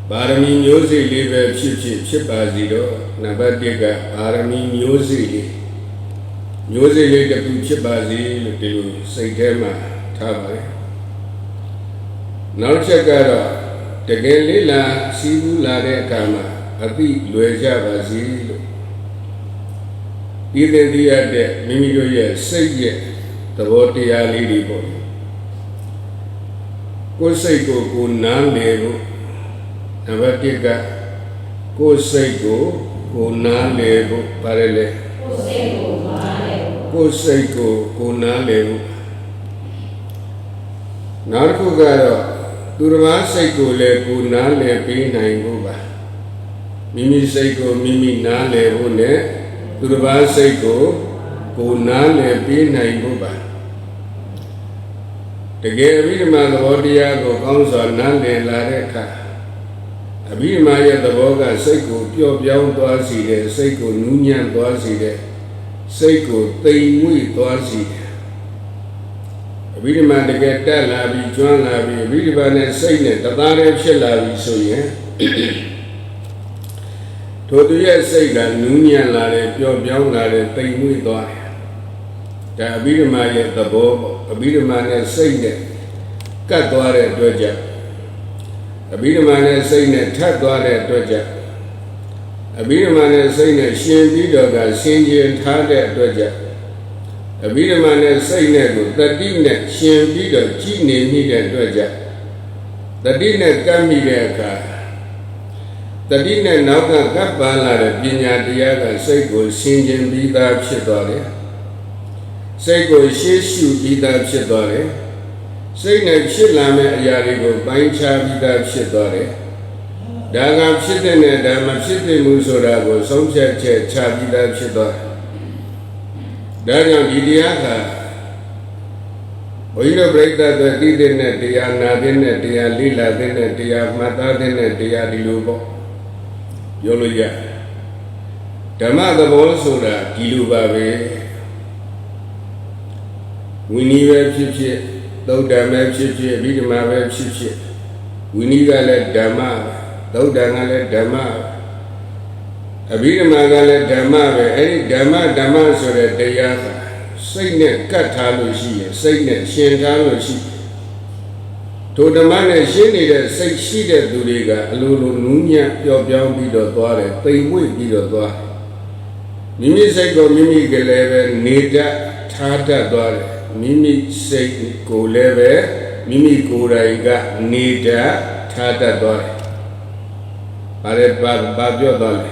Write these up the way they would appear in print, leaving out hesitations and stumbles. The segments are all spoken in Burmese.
Barami music live chip bazido, Nabadiga, Barami music the chip bazi to say Tema Tabai. Now check out the Galila, Sibu Lade Kama, Adi Lueja Bazi. Either the other, Mimidoya, say ye, the Votia lady boy. Koseko Kunan Levo, Nabatiga, Koseko Kunan Levo, Parele, Koseko Kunan Levo. Narcogaro, Durma Seko Le Kunan Le Pina Ingoba. Mimi Seko Mimi Nale Hune. Durba Seko, Kunan le Pina Ingoba. The Gavima the Vodia go comes on Nande Lareka. Abimaya the Boga Seko, Pio Piao Doasi, Seko Nunian Doasi, Seko Taimui Doasi. Abima the Gata Labi, John Labi, Vidivan and Saint, the Dare Shelavi so ye. Toduya say that Nunian Lade, Pio Piao Lade, Taimui Doai. The Abidamaya the Bob, Abidamana say that Katware Dodja. Abidamana say that Tatware Dodja. Abidamana say that Shin Bidoga, Sinji and Tade Dodja. Abidamana say that the Dina, Shin Bido, Chini Nida Dodja. The Dina Kamidaka. The dinner now got Bala, Pinya Diaga, Sego, Sinjin Bida Chidore. Sego, Shishu Bida Chidore. Saying Shilame Yarigo, Baincha Bida Chidore. Dagam Shitin and Dama Shiti Musorago, Somcha Chabida Chidore. Dagam Didiaka. We don't break that the Didin, Dia Nadin, Dia Lila, Dia Matadin, Dia Dilubo. Yoloya Dama the Bolsoda, Kilubabe We need a chip, though Dama chip, Vidama chip. We need a let Dama, though Dana let Dama. A Vidama let Dama, any Dama so that they are Saint Catalushi, Saint Shantaloshi. To the man as she needed, say she did Duriga, Lulu Nunia, your young beetle daughter, they will be the daughter. Mimi say go Mimi Geleve, Nida, Tata daughter, Mimi say go leve, Mimi Kuraiga, Nida, Tata daughter. Pare Babio daughter.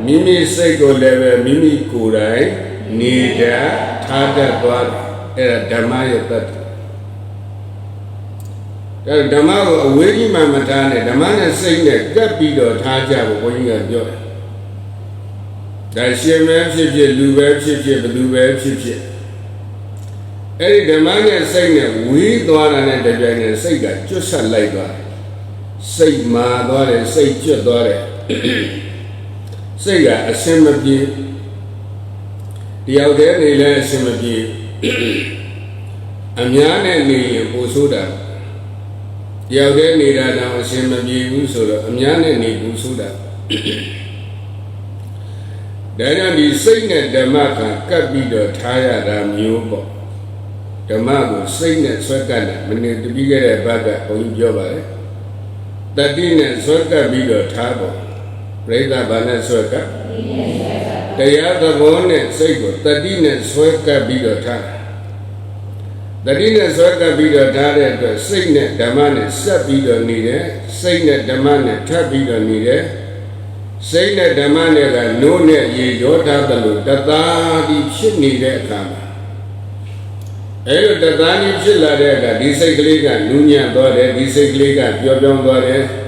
Mimi say go leve, Mimi Kurai, Nida, Tata daughter. Era Damaya that Dama waiting my matane, the man is saying that Gapi or Taja were going at your. That she man ship, Luweb ship, Luweb ship. Any the man is saying that we don't and the dragon say that just like that. Say my daughter, say your daughter. Say that a sim of you. The out there, they let a sim of you. Amyana ni Busuda. Yaude ni Rana Shima Busura, Amyana ni Busuda. Then the Saint Damaka, Kabido, Taya, Ramubo. Damago, Saint Swagana, many to be a baga or Jova. That dinner Swaka Bido Tabo. Reda Bana Swaka. They are the one and Sego, the dinner Swaka Bido Tara. The dinner Swaka Bido Tara, Saint Damane, Sabido Nide, Saint Damane, Tabido Nide, Saint Damane, no net ye, your tabalu, the Dadi Chimney Kama. Elo the Dani Chilla, the Disaglega, Nunia Dore, Disaglega, Yodon Dore.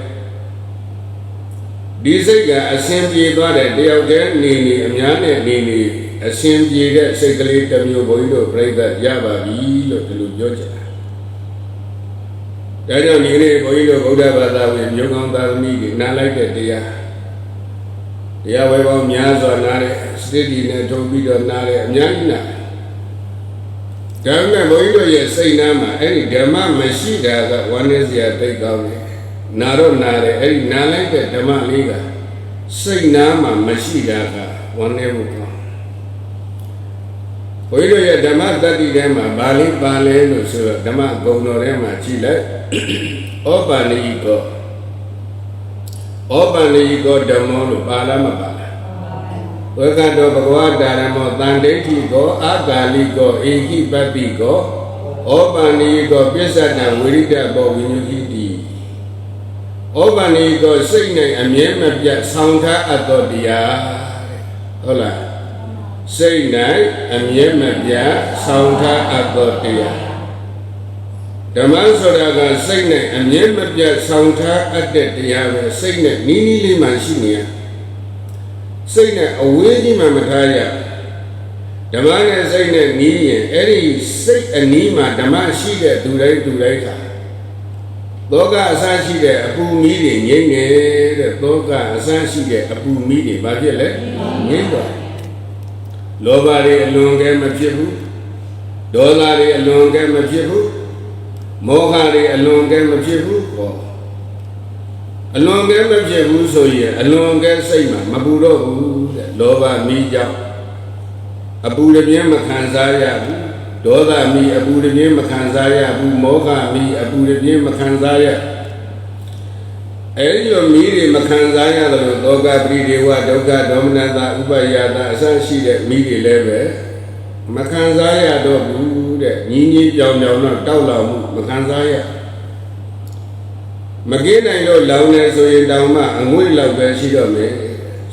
Disaga assembly daughter, they are there, Nini, Amyane, Nini, assembly that secretary Tamu Boido, pray that Java, Vilo, to Georgia. Daniel Nini, Boido, Bodabada, with Yogan meeting, not like that they are. They are well, Miazo, Nare, steady, Tobido, Nare, Amyana. ဒါပေမဲ့ဘုန်းကြီးတို့ရဲ့စိတ်နာမှာအဲ့ဒီဓမ္မမရှိတာကဝမ်းနည်းစရာသိကောင်းတယ်နာတော့နာတယ်အဲ့ဒီနာလိုက်တဲ့ဓမ္မလေးကစိတ်နာမှာမရှိတာကဝမ်းနည်းဖို့ကောင်းဘုန်းကြီးတို့ရဲ့ဓမ္မတတ္တိထဲမှာဘာလေးပါလဲလို့ဆိုတော့ဓမ္မဂုဏ်တော်ထဲမှာကြည့်လိုက်ဩပန္နိကောဓမ္မောလို့ပါလားမပါလားဝေကတောဘဂဝတာရမောတန်ဒိဋ္ဌိကောအာဂါလိကောဧကိပတ္တိကောဩပန္နိကောပစ္စတံဝိရိတဘောဝိညုခိတိဩပန္နိကောစိတ်၌အမြဲမပြတ်ဆောင်ထားအပ်သောတရားဟုတ်လားစိတ်၌အမြဲမပြတ်ဆောင်ထားအပ်သောတရားဓမ္မဆိုတာကစိတ်နဲ့အမြဲမပြတ်ဆောင်ထားအပ်တဲ့တရားပဲစိတ်နဲ့နီးနီးလေးမှရှိနေရစိတ်နဲ့အဝေးကြီးမှမထားရဓမ္မနဲ့စိတ်နဲ့နီးရင်အဲ့ဒီစိတ်အနီးမှာဓမ္မရှိတဲ့သူတိုင်းခါသောကအစရှိတဲ့အပူမီးတွေငြိမ့်နေတဲ့သောကအစရှိတဲ့အပူမီးတွေဘာဖြစ်လဲငြိမ့်သွားလောဘတွေအလွန်ကဲမဖြစ်ဘူးဒေါသတွေအလွန်ကဲမဖြစ်ဘူးမောဟတွေအလွန်ကဲမဖြစ်ဘူးဟောအလွန်ကဲမဖြစ်ဘူးဆိုရင်အလွန်ကဲစိတ်မှာမပူတော့ဘူးတဲ့လောဘမီးကြောင့်အပူတပြင်းမခံစားရဘူးဒေါသမီးအပူတပြင်းမခံစားရဘူးမောဟမီးအပူတပြင်းမခံစားရအဲဒီလိုမီးတွေမခံစားရတယ်လို့သောကပရိဒေဝဒုက္ခဒေါမနတာဥပယတာအစရှိတဲ့မီးတွေလည်းပဲမခံစားရတော့ဘူးတဲ့ညီညီပြောင်ပြောင်တော့တောက်လောင်မှုမခံစားရမကင်းနိုင်တော့လောင်နေဆိုရင်တောင်မှအငွေ့လောက်ပဲရှိတော့မယ်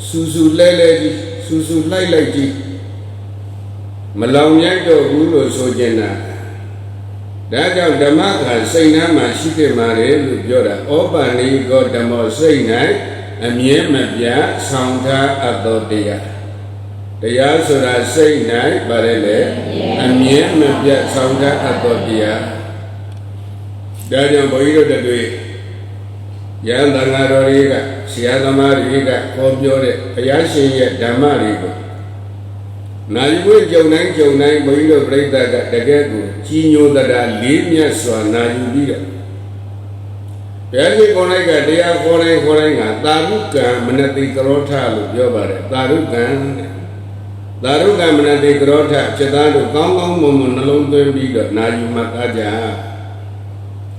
စူစူလဲလဲကြီးစူစူလိုက်လိုက်ကြီးမလောင်မြိုက်တော့ဘူးလို့ဆိုကျင်တာဒါကြောင့်ဓမ္မကစိတ်နှမ်းမှာရှိတယ်မှာလေလို့ပြောတာဩပန္နိကောဓမ္မောစိတ်၌အမြဲမပြတ်ဆောင်ထားအပ်သောတရားဆိုတာစိတ်၌ပါတယ်လေအမြဲမပြတ်ဆောင်ထားအပ်သောတရားဒါကြောင့်ဘုန်းကြီးတို့တွေယန္တငါတော်တွေကဆရာသမားတွေကခေါ်ပြောတဲ့ဘုရားရှင်ရဲ့ဓမ္မတွေကိုနာယဝိကြုံတိုင်းဘုန်းကြီးတို့ပြိဿကတကယ်ကိုကြီးညိုတရားလေးမြတ်စွာနာယူပြီးတော့ဘုရားရှင်ကိုယ်၌ကတရားခေါ်တိုင်းကသာရုကံမနတိကရောထလို့ပြောပါတယ်သာရုကံသာရုကမနတိကရောထจิตသားတို့ကောင်းကောင်းမွန်မွန်နှလုံးသွင်းပြီးတော့နာယူမှတ်သားကြ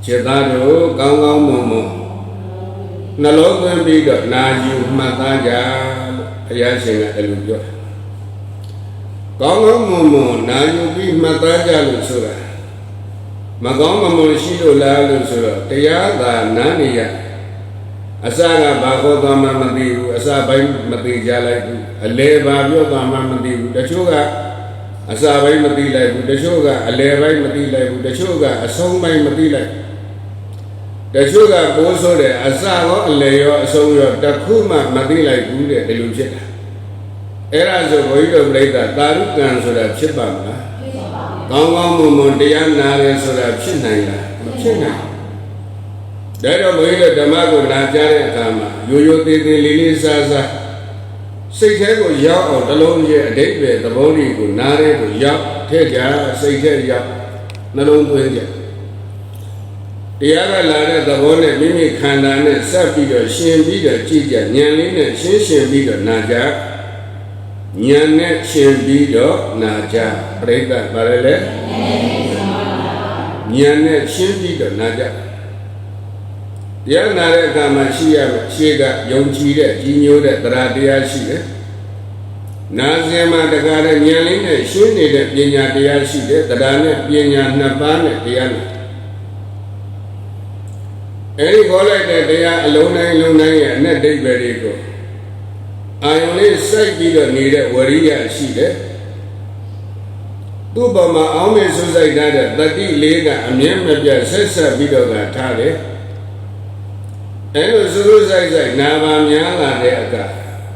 จิตသားတို့ကောင်းကောင်းမွန်မွန်နှလုံးသွင်းပြီးတော့နာယူမှတ်သားကြလို့ဘုရားရှင်ကအဲ့လိုပြောကောင်းကောင်းမွန်မွန်နာယူပြီးမှတ်သားကြလို့ဆိုတာမကောင်းမမွန်ရှိလို့လားလို့ဆိုတော့တရားသာနားနေရအစကဘာခေါ်သွားမှမသိဘူးအစပိုင်းမသိကြလိုက်ဘူးအလယ်ဘာပြောသွားမှမသိဘူးတချို့ကအစပိုင်းမသိလိုက်ဘူးတချို့ကအလယ်ပိုင်းမသိလိုက်ဘူးတချို့ကအဆုံးပိုင်းမသိလိုက်တချို့ကပိုးဆိုတဲ့အစရောအလယ်ရောအဆုံးရောတစ်ခုမှမသိလိုက်ဘူးတဲ့ဒီလိုဖြစ်တာအဲ့ဒါဆိုဘုန်းကြီးတို့ပြိဿသာရုကံဆိုတာဖြစ်ပါမလားကောင်းကောင်းမွန်မွန်တရားနာရဲဆိုတာဖြစ်နိုင်လားမဖြစ်နိုင်ဒါတော့ဘုန်းကြီးတို့ဓမ္မကိုနာကြားတဲ့အခါမှာရိုးရိုးသေးသေးလေးလေးစားစားစိတ်ထဲကိုရောက်အောင်တစ်လုံးရဲ့အဓိပ္ပာယ်သဘောတွေကိုနားရဲကိုရောက်ထည့်ကြစိတ်ထဲရောက်နှလုံးသွင်းကြတရားကလာတဲ့သဘောနဲ့မိမိခန္ဓာနဲ့ဆက်ပြီးတော့ရှင်ပြီးတော့ကြည့်ကြဉာဏ်လေးနဲ့ရှင်ပြီးတော့နာကြဉာဏ်နဲ့ရှင်ပြီးတော့နာကြပြိဿဗါရလေဉာဏ်နဲ့ရှင်ပြီးတော့နာကြတရားနာတဲ့အခါမှာရှိရမယ်ရှေ့ကယုံကြည်တဲ့ကြီးညိုတဲ့တရားတရားရှိတယ်နာစင်မှာတကားတဲ့ဉာဏ်လေးနဲ့ရှင်းနေတဲ့ပညာတရားရှိတယ်တရားနဲ့ပညာနှစ်ပါးနဲ့တရားနဲ့အဲဒီခေါ်လိုက်တဲ့တရားအလုံးတိုင်းရဲ့အနဲ့ဒိဋ္ဌိတွေကိုအာယုန်လေးစိုက်ပြီးတော့နေတဲ့ဝရိယရှိတယ်သူ့ပေါ်မှာအောင်းမေဆွစိုက်ထားတဲ့တတိလေးကအမြဲမပြတ်ဆက်ဆက်ပြီးတော့ထားတယ်အဲလိုစရုစိုက်နာပါများလာတဲ့အခါ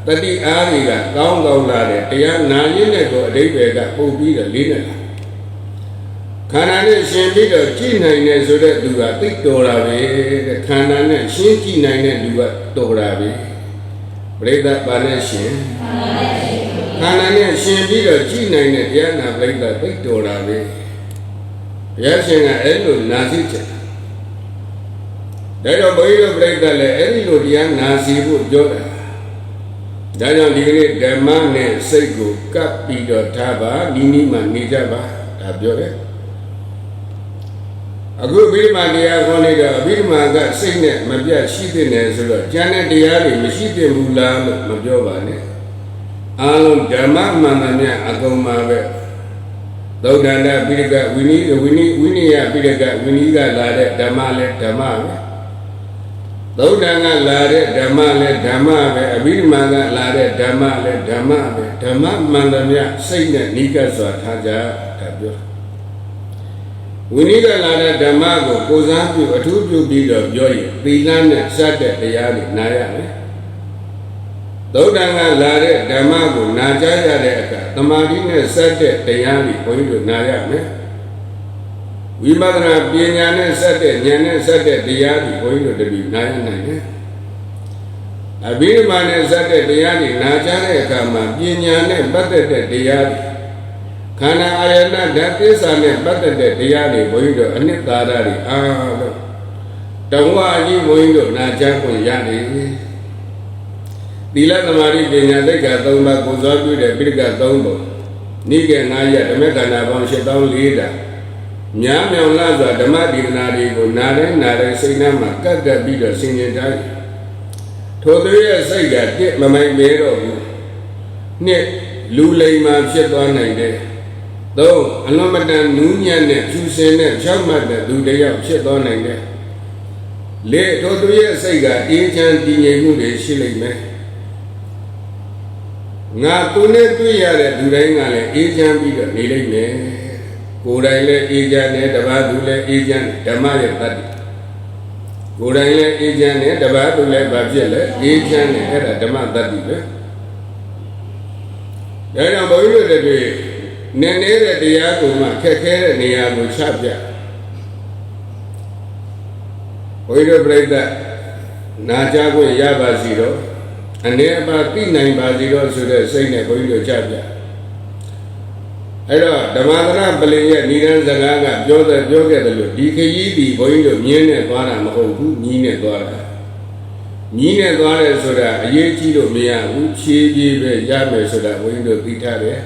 တတိအားတွေကကောင်းလာတဲ့တရားနာရင်းတဲ့ကိုအဓိပ္ပာယ်ကပို့ပြီးတော့လေးနေတာခန္ဓာနဲ့ရှင်ပြီးတော့ကြည်နိုင်တယ်ဆိုတဲ့သူကသိတော်တာပဲတဲ့ခန္ဓာနဲ့ရှင်းကြည်နိုင်တဲ့သူကတော်တာပဲပြိဿပါနဲ့ရှင်ခန္ဓာနဲ့ရှင်ပြီးတော့ကြည်နိုင်တဲ့တရားနာပြိဿသိတော်တာပဲ Yashinga Elu Nazi. That of Boyo break the Eliodian Nazi would Joda. That on the Damane Sego, Capido Taba, Ninima Nijaba, Abjore. A good Birma Diagonida, Birma got signet, Mabia Shitines, Janet Diari, Mishite Mula, Majovane. Alon Dama Mamania Agoma. Though Danda Bidiga, we need a Bidiga, we need a lade, Damale, Damale. Though Danga lade, Damale, Damale, Abirmaga lade, Damale, Damale, Dama Mandamia, Signet, Nika Swataja, Tabio. We need a lade, Damago, Kozampu, a two bid of joy, Pilan, Sate, the Yadi, Naya. Though Danga lade, Damago, Naja, the Marine Sate, the Yadi, point to Naya. We mother have been Yana Sate, Yana Sate, the Yadi, point to the Naya. A big man Sate, the Yadi, Naja, Kama, Binyane, Butter, the Yadi. Kana Ayana, that is a butter, the Yadi, point to Anitari. Ah, Tawaji, point to Naja, Yadi. Dila Tamari Benyadeka, Toma, Kozabu, the Birga Tombo, Nika Naya, the Mekana, Shetan leader. Nyam Laza, the Madinari, Nare, Nare, Sinama, cut the beater singing time. Today, I say that, get my made of you. Nick, Lule, my ship on a day. Though, a Lomadan, Nunian, Tusen, Chamada, do they have ship on a day. Late Today, I say that, each and Dinu, shilling man. Nga tune tu yare durai ngale ejan bi do ne lai me ko dai le ejan ne taba du le ejan dhamma ye tat ko dai le ejan ne taba du le ba phit le ejan ne ai da dhamma tat bi be da jaw boi lo de ne ne deတရားကိုမှခက်ခဲတဲ့နေရာကိုချပြဘုရားပြိဿနာကြားကိုရပါစီတော့အနေအပါတိနိုင်ပါစီတော့ဆိုတဲ့စိတ်နဲ့ဘုန်းကြီးတို့ကြပြအဲ့တော့ဓမ္မသရပလင်ရဲ့ဏိဒန်းစကားကပြောခဲ့တယ်လို့ဒီခရီးဒီဘုန်းကြီးတို့မြင်းနဲ့သွားတာမဟုတ်ဘူးညီးနဲ့သွားတာညီးနဲ့သွားတယ်ဆိုတာအရေးကြီးလို့မရဘူးဖြည်းဖြည်းပဲရမယ်ဆိုတာဘုန်းကြီးတို့သိထားတယ်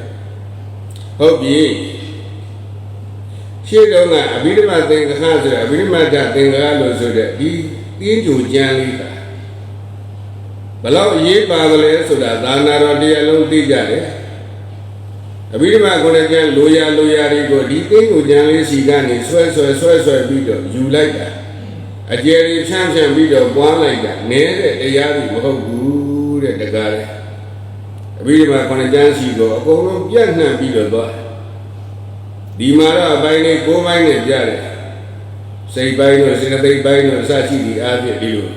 ဟုတ်ပြီရှင်းတော့ကအဘိဓမ္မာသင်္ကဟဆိုတာအဘိဓမ္မာတသင်္ကဟလို့ဆိုတဲ့ဒီတင်းကြိုကြံလေးတာဘလောက်ရေးပါတယ်ဆိုတာသာနာတော်တရားလုံးသိကြတယ်အဘိဓမ္မာကိုလည်းကျန်လိုရာတွေကိုဒီသိကိုကျန်လေးစီကနေဆွဲပြီးတော့ယူလိုက်တာအကျယ်ကြီးဖြန့်ပြီးတော့ပွားလိုက်တာနည်းတဲ့တရားတွေမဟုတ်ဘူးတဲ့တကားလေအဘိဓမ္မာကိုလည်းကျန်စီကိုအကုန်လုံးပြန့်နှံ့ပြီးတော့သွားဒီမှာတော့အပိုင်းလေး၉ပိုင်းနဲ့ပြတယ်စိတ်ပိုင်းတို့စေတသိက်ပိုင်းတို့အစရှိပြီးအားဖြင့်ဒီလို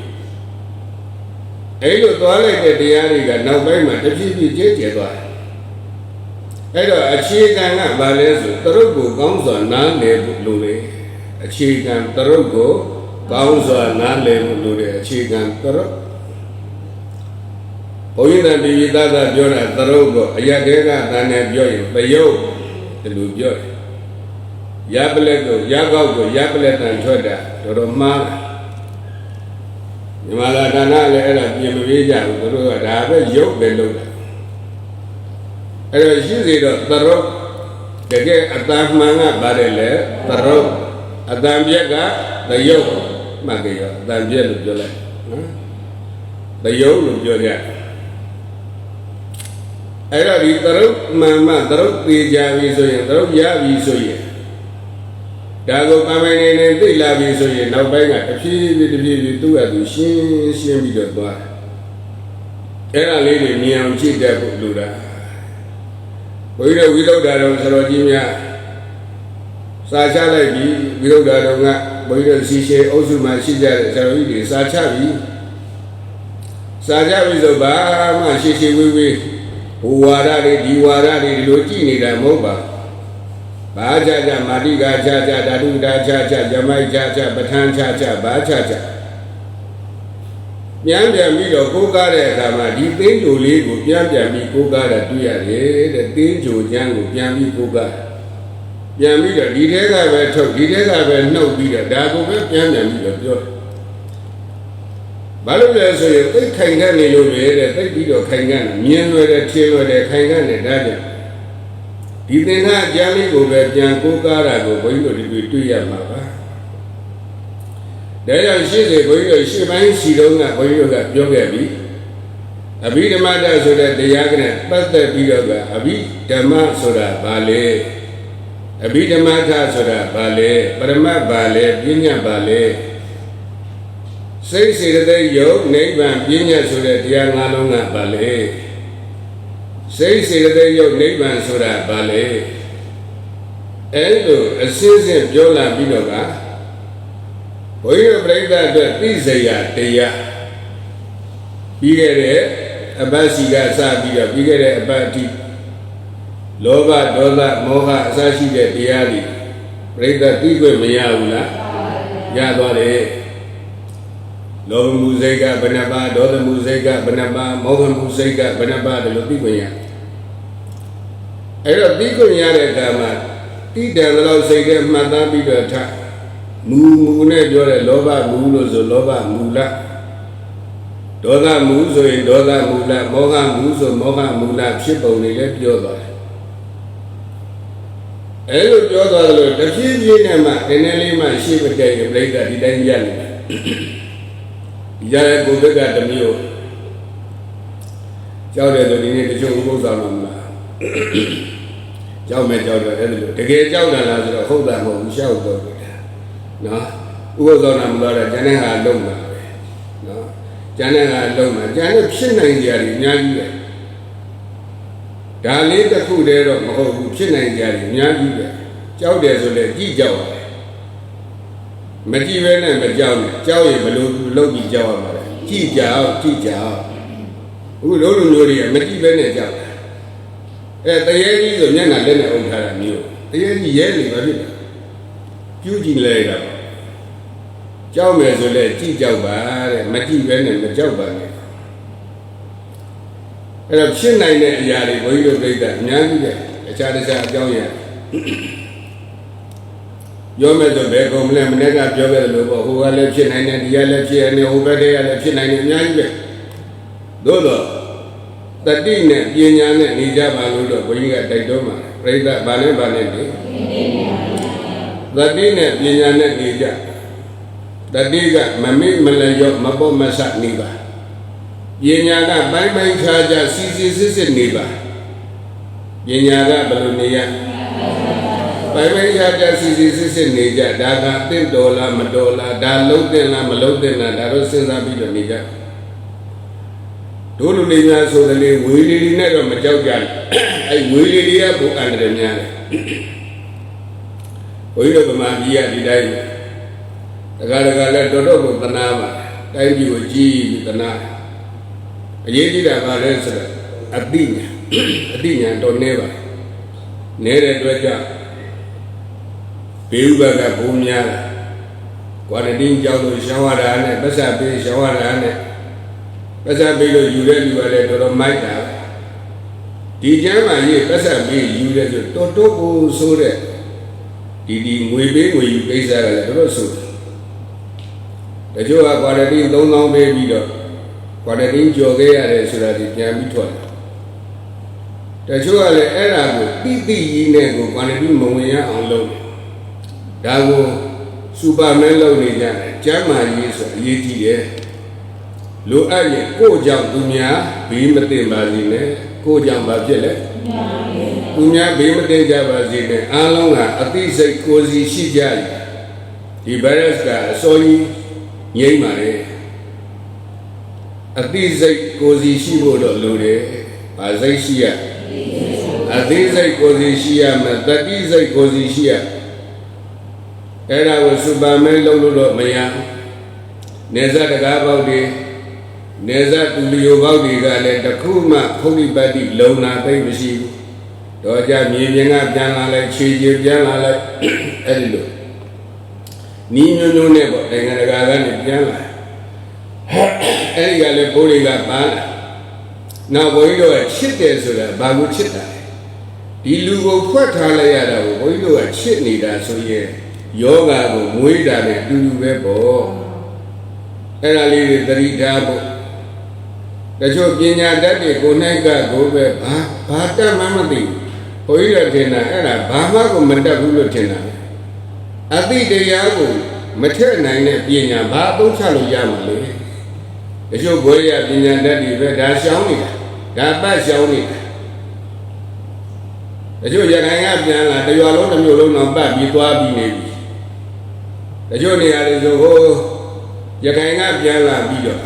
အဲ့လိုသွားလိုက်တဲ့တရားတွေကနောက်ပိုင်းမှာတဖြည်းဖြည်းကျဲကျဲသွားတယ်အဲ့တော့အခြေခံကဘာလဲဆိုသရုပ်ကိုကောင်းစွာနားလည်ဖို့လိုတယ်အခြေခံသရုပ်ကိုကောင်းစွာနားလည်ဖို့လိုတယ်အခြေခံသရုပ်ဘုန်းကြီးတန်ပြည်သားသားပြောတာသရုပ်ကိုအရက်တဲကတန်နဲ့ပြောရင်ပယုတ်ဒီလိုပြောတယ်ရပလက်ကိုရကောက်ကိုရပလက်တန်ထွက်တာတော်မှားမြန်မာလာဌာနလည်းအဲ့ဒါပြင်မပေးကြဘူးသူတို့ကဒါပဲရုပ်ပဲလုပ်တာအဲ့တော့ရှိစေတော့သရုပ်တကယ်အတန်မှန်ကပါတယ်လေသရုပ်အတန်ပြက်ကသယုတ်မှတ်ကြရောအတန်ပြက်လို့ပြောလိုက်နော်သယုတ်လို့ပြောကြအဲ့တော့ဒီသရုပ်မှန်မှသရုပ်သေးကြပြီဆိုရင်သရုပ်ရပြီဆိုရင်ဒါကိုပမိုင်းနေသိလာပြီဆိုရင်နောက်ပိုင်းကတဖြည်းဖြည်းသူ့အတူရှင်းပြီးတော့သွားတယ်အဲ့ဒါလေးတွေမြင်အောင်ကြည့်တတ်ဖို့လိုတာဘုရားဝိသုဒ္ဓတော်ဆရာကြီးများစာချလိုက်ပြီဝိသုဒ္ဓတော်ကဘုရားစီရှေအုပ်စုမှာရှိကြတဲ့ဆရာကြီးတွေစာချပြီဆိုဘာမှရှေဝေးဟိုဝါဒတွေဒီဝါဒတွေဒီလိုကြည့်နေတာမဟုတ်ပါဘာချမာတိကာချဓာတုဒါချဇမိုက်ချပဋ္ဌာန်းချဘာချပြန်ပြီးတော့ကိုးကားတဲ့အခါမှာဒီသိန်းကြိုလေးကိုပြန်ပြီးကိုးကားတာတွေ့ရတယ်တဲ့သိန်းကြိုချမ်းကိုပြန်ပြီးကိုးကား ပြန်ပြီးတော့ဒီထဲကပဲထုတ်ဒီထဲကပဲနှုတ်ပြီးတော့ဒါကိုပဲပြန်ပြီးတော့ပြောဘာလို့လဲဆိုရင်သိခိုင်ကနေလို့ပဲတဲ့သိပြီးတော့ခိုင်ကနေမြင်လွယ်တဲ့ထင်လွယ်တဲ့ခိုင်ကနေဒါကြောင့်ဒီသင်္ခါအကျမ်းလေးကိုပဲပြန်ကိုးကားတာကိုဘုန်းကြီးတို့ဒီတွေ့ရမှာပါဒါကြောင့်ရှေ့စေဘုန်းကြီးတို့ရှေ့ပိုင်းစီတုံးကဘုန်းကြီးတို့ကပြောခဲ့ပြီအဘိဓမ္မတဆိုတဲ့တရားကနဲ့ပတ်သက်ပြီးတော့ကအဘိဓမ္မဆိုတာဘာလဲအဘိဓမ္မထဆိုတာဘာလဲပရမတ်ဘာလဲပညာဘာလဲစိတ်စေတသိက်ယုတ်နိဗ္ဗာန်ပညာဆိုတဲ့တရား၅လုံးကဘာလဲစိတ်စေတသိက်ယုတ်နိဗ္ဗာန်ဆိုတာဘာလဲအဲ့လိုအစစ်စစ်ပြောလာပြီးတော့ကဘုရားပြိဿအတွက်သိစေရတရားပြီးခဲ့တဲ့အပတ်စီကစပြီးတော့ပြီးခဲ့တဲ့အပတ်အထိလောဘဒေါသမောဟအစရှိတဲ့တရားတွေပြိဿသိခွင့်မရဘူးလားရသွားတယ်လောဘမှုစိတ်ကဘယ်နှပါဒေါသမှုစိတ်ကဘယ်နှပါမောဟမှုစိတ်ကဘယ်နှပါတယ်လို့သိခွင့်ရအဲ့တော့သိခွင့်ရတဲ့အခါမှာတိတံလောက်စိတ်ကမှတ်သားပြီးတော့ထမူနဲ့ပြောတဲ့လောဘမူလို့ဆိုလောဘမူလဒေါသမူဆိုရင်ဒေါသမူလမောဟမူဆိုမောဟမူလဖြစ်ပုံတွေလည်းပြောသွားတယ်အဲ့လိုပြောသွားတယ်လို့တဖြည်းဖြည်းနဲ့မှနည်းနည်းလေးမှရှေ့မတက်ရင်ပြိဿဒီတိုင်းရနေတယ်ဒီရတဲ့ကိုယ်ကတမျိုးကြောက်တယ်ဆိုဒီနေ့တချို့ဥပုသ္စာမှာမလားကြောက်မယ်ကြောက်တယ်အဲ့လိုတကယ်ကြောက်တာလားဆိုတော့ဟုတ်တာမဟုတ်ဘူးရှောက်တော့တယ်နော်ဥပုသ္စာနာမလို့တော့ကျန်တဲ့ဟာလုံးမှာပဲနော်ကျန်တဲ့ဟာလုံးမှာကျန်တဲ့ဖြစ်နိုင်ကြတယ်အများကြီးပဲဒါလေးတစ်ခုတည်းတော့မဟုတ်ဘူးဖြစ်နိုင်ကြတယ်အများကြီးပဲကြောက်တယ်ဆိုလည်းကြည့်ကြောက်တယ်မကြည့်ပဲနဲ့မကြောက်နဲ့ကြောက်ရင်ဘလို့လုပ်ပြီးကြောက်ရမှာလဲကြည့်ကြောက်အခုလုံးလုံးမျိုးတွေကမကြည့်ပဲနဲ့ကြောက်တယ်တရေကြီးဆိုမျက်နှာလက်နဲ့အုပ်ထားတာမျိုးတရေကြီးရဲနေပါဖြစ်တာပြူးကြည့်လိုက်တာကြောက်မယ်ဆိုလည်းကြည့်ကြောက်ပါတဲ့မကြည့်ပဲနဲ့မကြောက်ပါနဲ့အဲ့တော့ဖြစ်နိုင်တဲ့အရာတွေဘုန်းကြီးတို့ပြိတ္တာအများကြီးပဲအခြားအကြောင်းရပြောမယ်ဆိုဘယ်ကုန်မလဲမနေ့ကပြောခဲ့တယ်လို့ပေါ့ဟိုကလည်းဖြစ်နိုင်တယ်ဒီကလည်းဖြစ်နေဟိုဘက်ကလည်းဖြစ်နိုင်တယ်အများကြီးပဲသို့တော့တတိနဲ့ပညာနဲ့နေကြပါလို့တော့ဘုန်းကြီးကတိုက်တွန်းပါတယ်ပြိတ္တာဘာနဲ့နေတတိနဲ့ပညာနဲ့နေကြတတိကမမိမလျော့မပေါ်မဆနေပါပညာကပိုင်းခြားခြားစီစစ်နေပါပညာကဘယ်လိုနေရပိုင်းခြားခြားစီစစ်နေကြဒါကတင့်တော်လားမတော်လားဒါလုံးတဲ့လားမလုံးတဲ့လားဒါတော့စဉ်းစားပြီးတော့နေကြတို့လူတွေများဆိုတယ်လေဝေလီနဲ့တော့မကြောက်ကြဘူးအဲဝေလီကဘုအန္တရာယ်များတယ်ဘုန်းကြီးတို့ဗမာပြည်ကဒီတိုင်းတခါလည်းတော်တော်ကိုတနာပါတိုင်းပြည်ကိုကြည်ပြီးတနာအရေးကြီးတာပါလဲဆိုတော့အတိညာတော်နေပါနေတဲ့အတွက်ကြောင့်ဘေးဥပကဘုံများကွာရတင်းကြောက်လို့ရှောင်းရတာနဲ့ပတ်စပ်ပေးရှောင်းရတာနဲ့ပတ်စပ်ပေးလို့ယူတဲ့လူကလည်းတော်တော်မိုက်တာဒီကျမ်းမာရေးပတ်စပ်ပေးယူတဲ့ဆိုတော်တော်ကိုဆိုးတဲ့ဒီငွေပေးငွေယူကိစ္စကလည်းတော်တော်ဆိုးတယ်တချို့ကကွာရတင်း3000ပေးပြီးတော့ကွာရတင်းကြော်ခဲ့ရတယ်ဆိုတာဒီပြန်ပြီးထွက်တယ်တချို့ကလည်းအဲ့ဒါကိုတိကြီးနဲ့ကိုကွာရတင်းမဝင်ရအောင်လုပ်တယ်ဒါကိုစူပါမန်လုပ်နေကြတယ်ကျမ်းမာရေးဆိုအရေးကြီးတယ်လိုအပ်ရင်ကိုကြောင့်သူများဘေးမတင်ပါစေနဲ့ကိုကြောင့်ဘာဖြစ်လဲသူများဘေးမတင်ကြပါစေနဲ့အားလုံးကအသိစိတ်ကိုယ်စီရှိကြတယ်ဒီဗိုင်းရပ်စ်ကအစောကြီးငြိမ့်ပါလေအသိစိတ်ကိုယ်စီရှိဖို့တော့လိုတယ်။ဘာစိတ်ရှိရအသိစိတ်ကိုယ်စီရှိရမယ်တတိစိတ်ကိုယ်စီရှိရအဲ့ဒါကိုစူပါမန်လုပ်လို့တော့မရနေဇတ်တကားပေါက်တွေနေဇတ်တူလျိုပေါက်တွေကလည်းတခုမှဖုန်ဒီပတ်တိလုံနာသိမ့်မရှိဘူးတော့ကြမြေပြင်ကပြန်လာလိုက်ခြေပြန်လာလိုက်အဲ့ဒီလိုနီးညွန်းညွန်းနဲ့ပေါ့နိုင်ငံတကာကနေပြန်လာအဲ့ဒီကလည်းဘိုးတွေကပန်းလာနောက်ဘုန်းကြီးတို့ကချစ်တယ်ဆိုတာဘာကိုချစ်တာလဲ ဒီလူကိုဖွက်ထားလိုက်ရတာကိုဘုန်းကြီးတို့ကချစ်နေတာဆိုရင်ယောဂကိုမွေးတာနဲ့အတူတူပဲပေါ့အဲ့ဒါလေးတွေသတိထားဖို့တချို့ပညာတတ်တွေကိုနိုင်ကကိုပဲဘာတတ်မှမသိဘုန်းကြီးတို့ထင်တာအဲ့ဒါဘာမှကိုမတတ်ဘူးလို့ထင်တာအသိတရားကိုမထက်နိုင်တဲ့ပညာဘာအသုံးချလို့ရမှာလဲတချို့ဘွယ်ရပညာတတ်တွေပဲဒါရှောင်းနေတာဒါပတ်ရှောင်းနေတာတချို့ရခိုင်ကပြန်လာတရွာလုံးတစ်မြို့လုံးတော့ပတ်ပြီးသွားပြီးနေပြီတချို့နေရာတွေဆိုဟိုရခိုင်ကပြန်လာပြီးတော့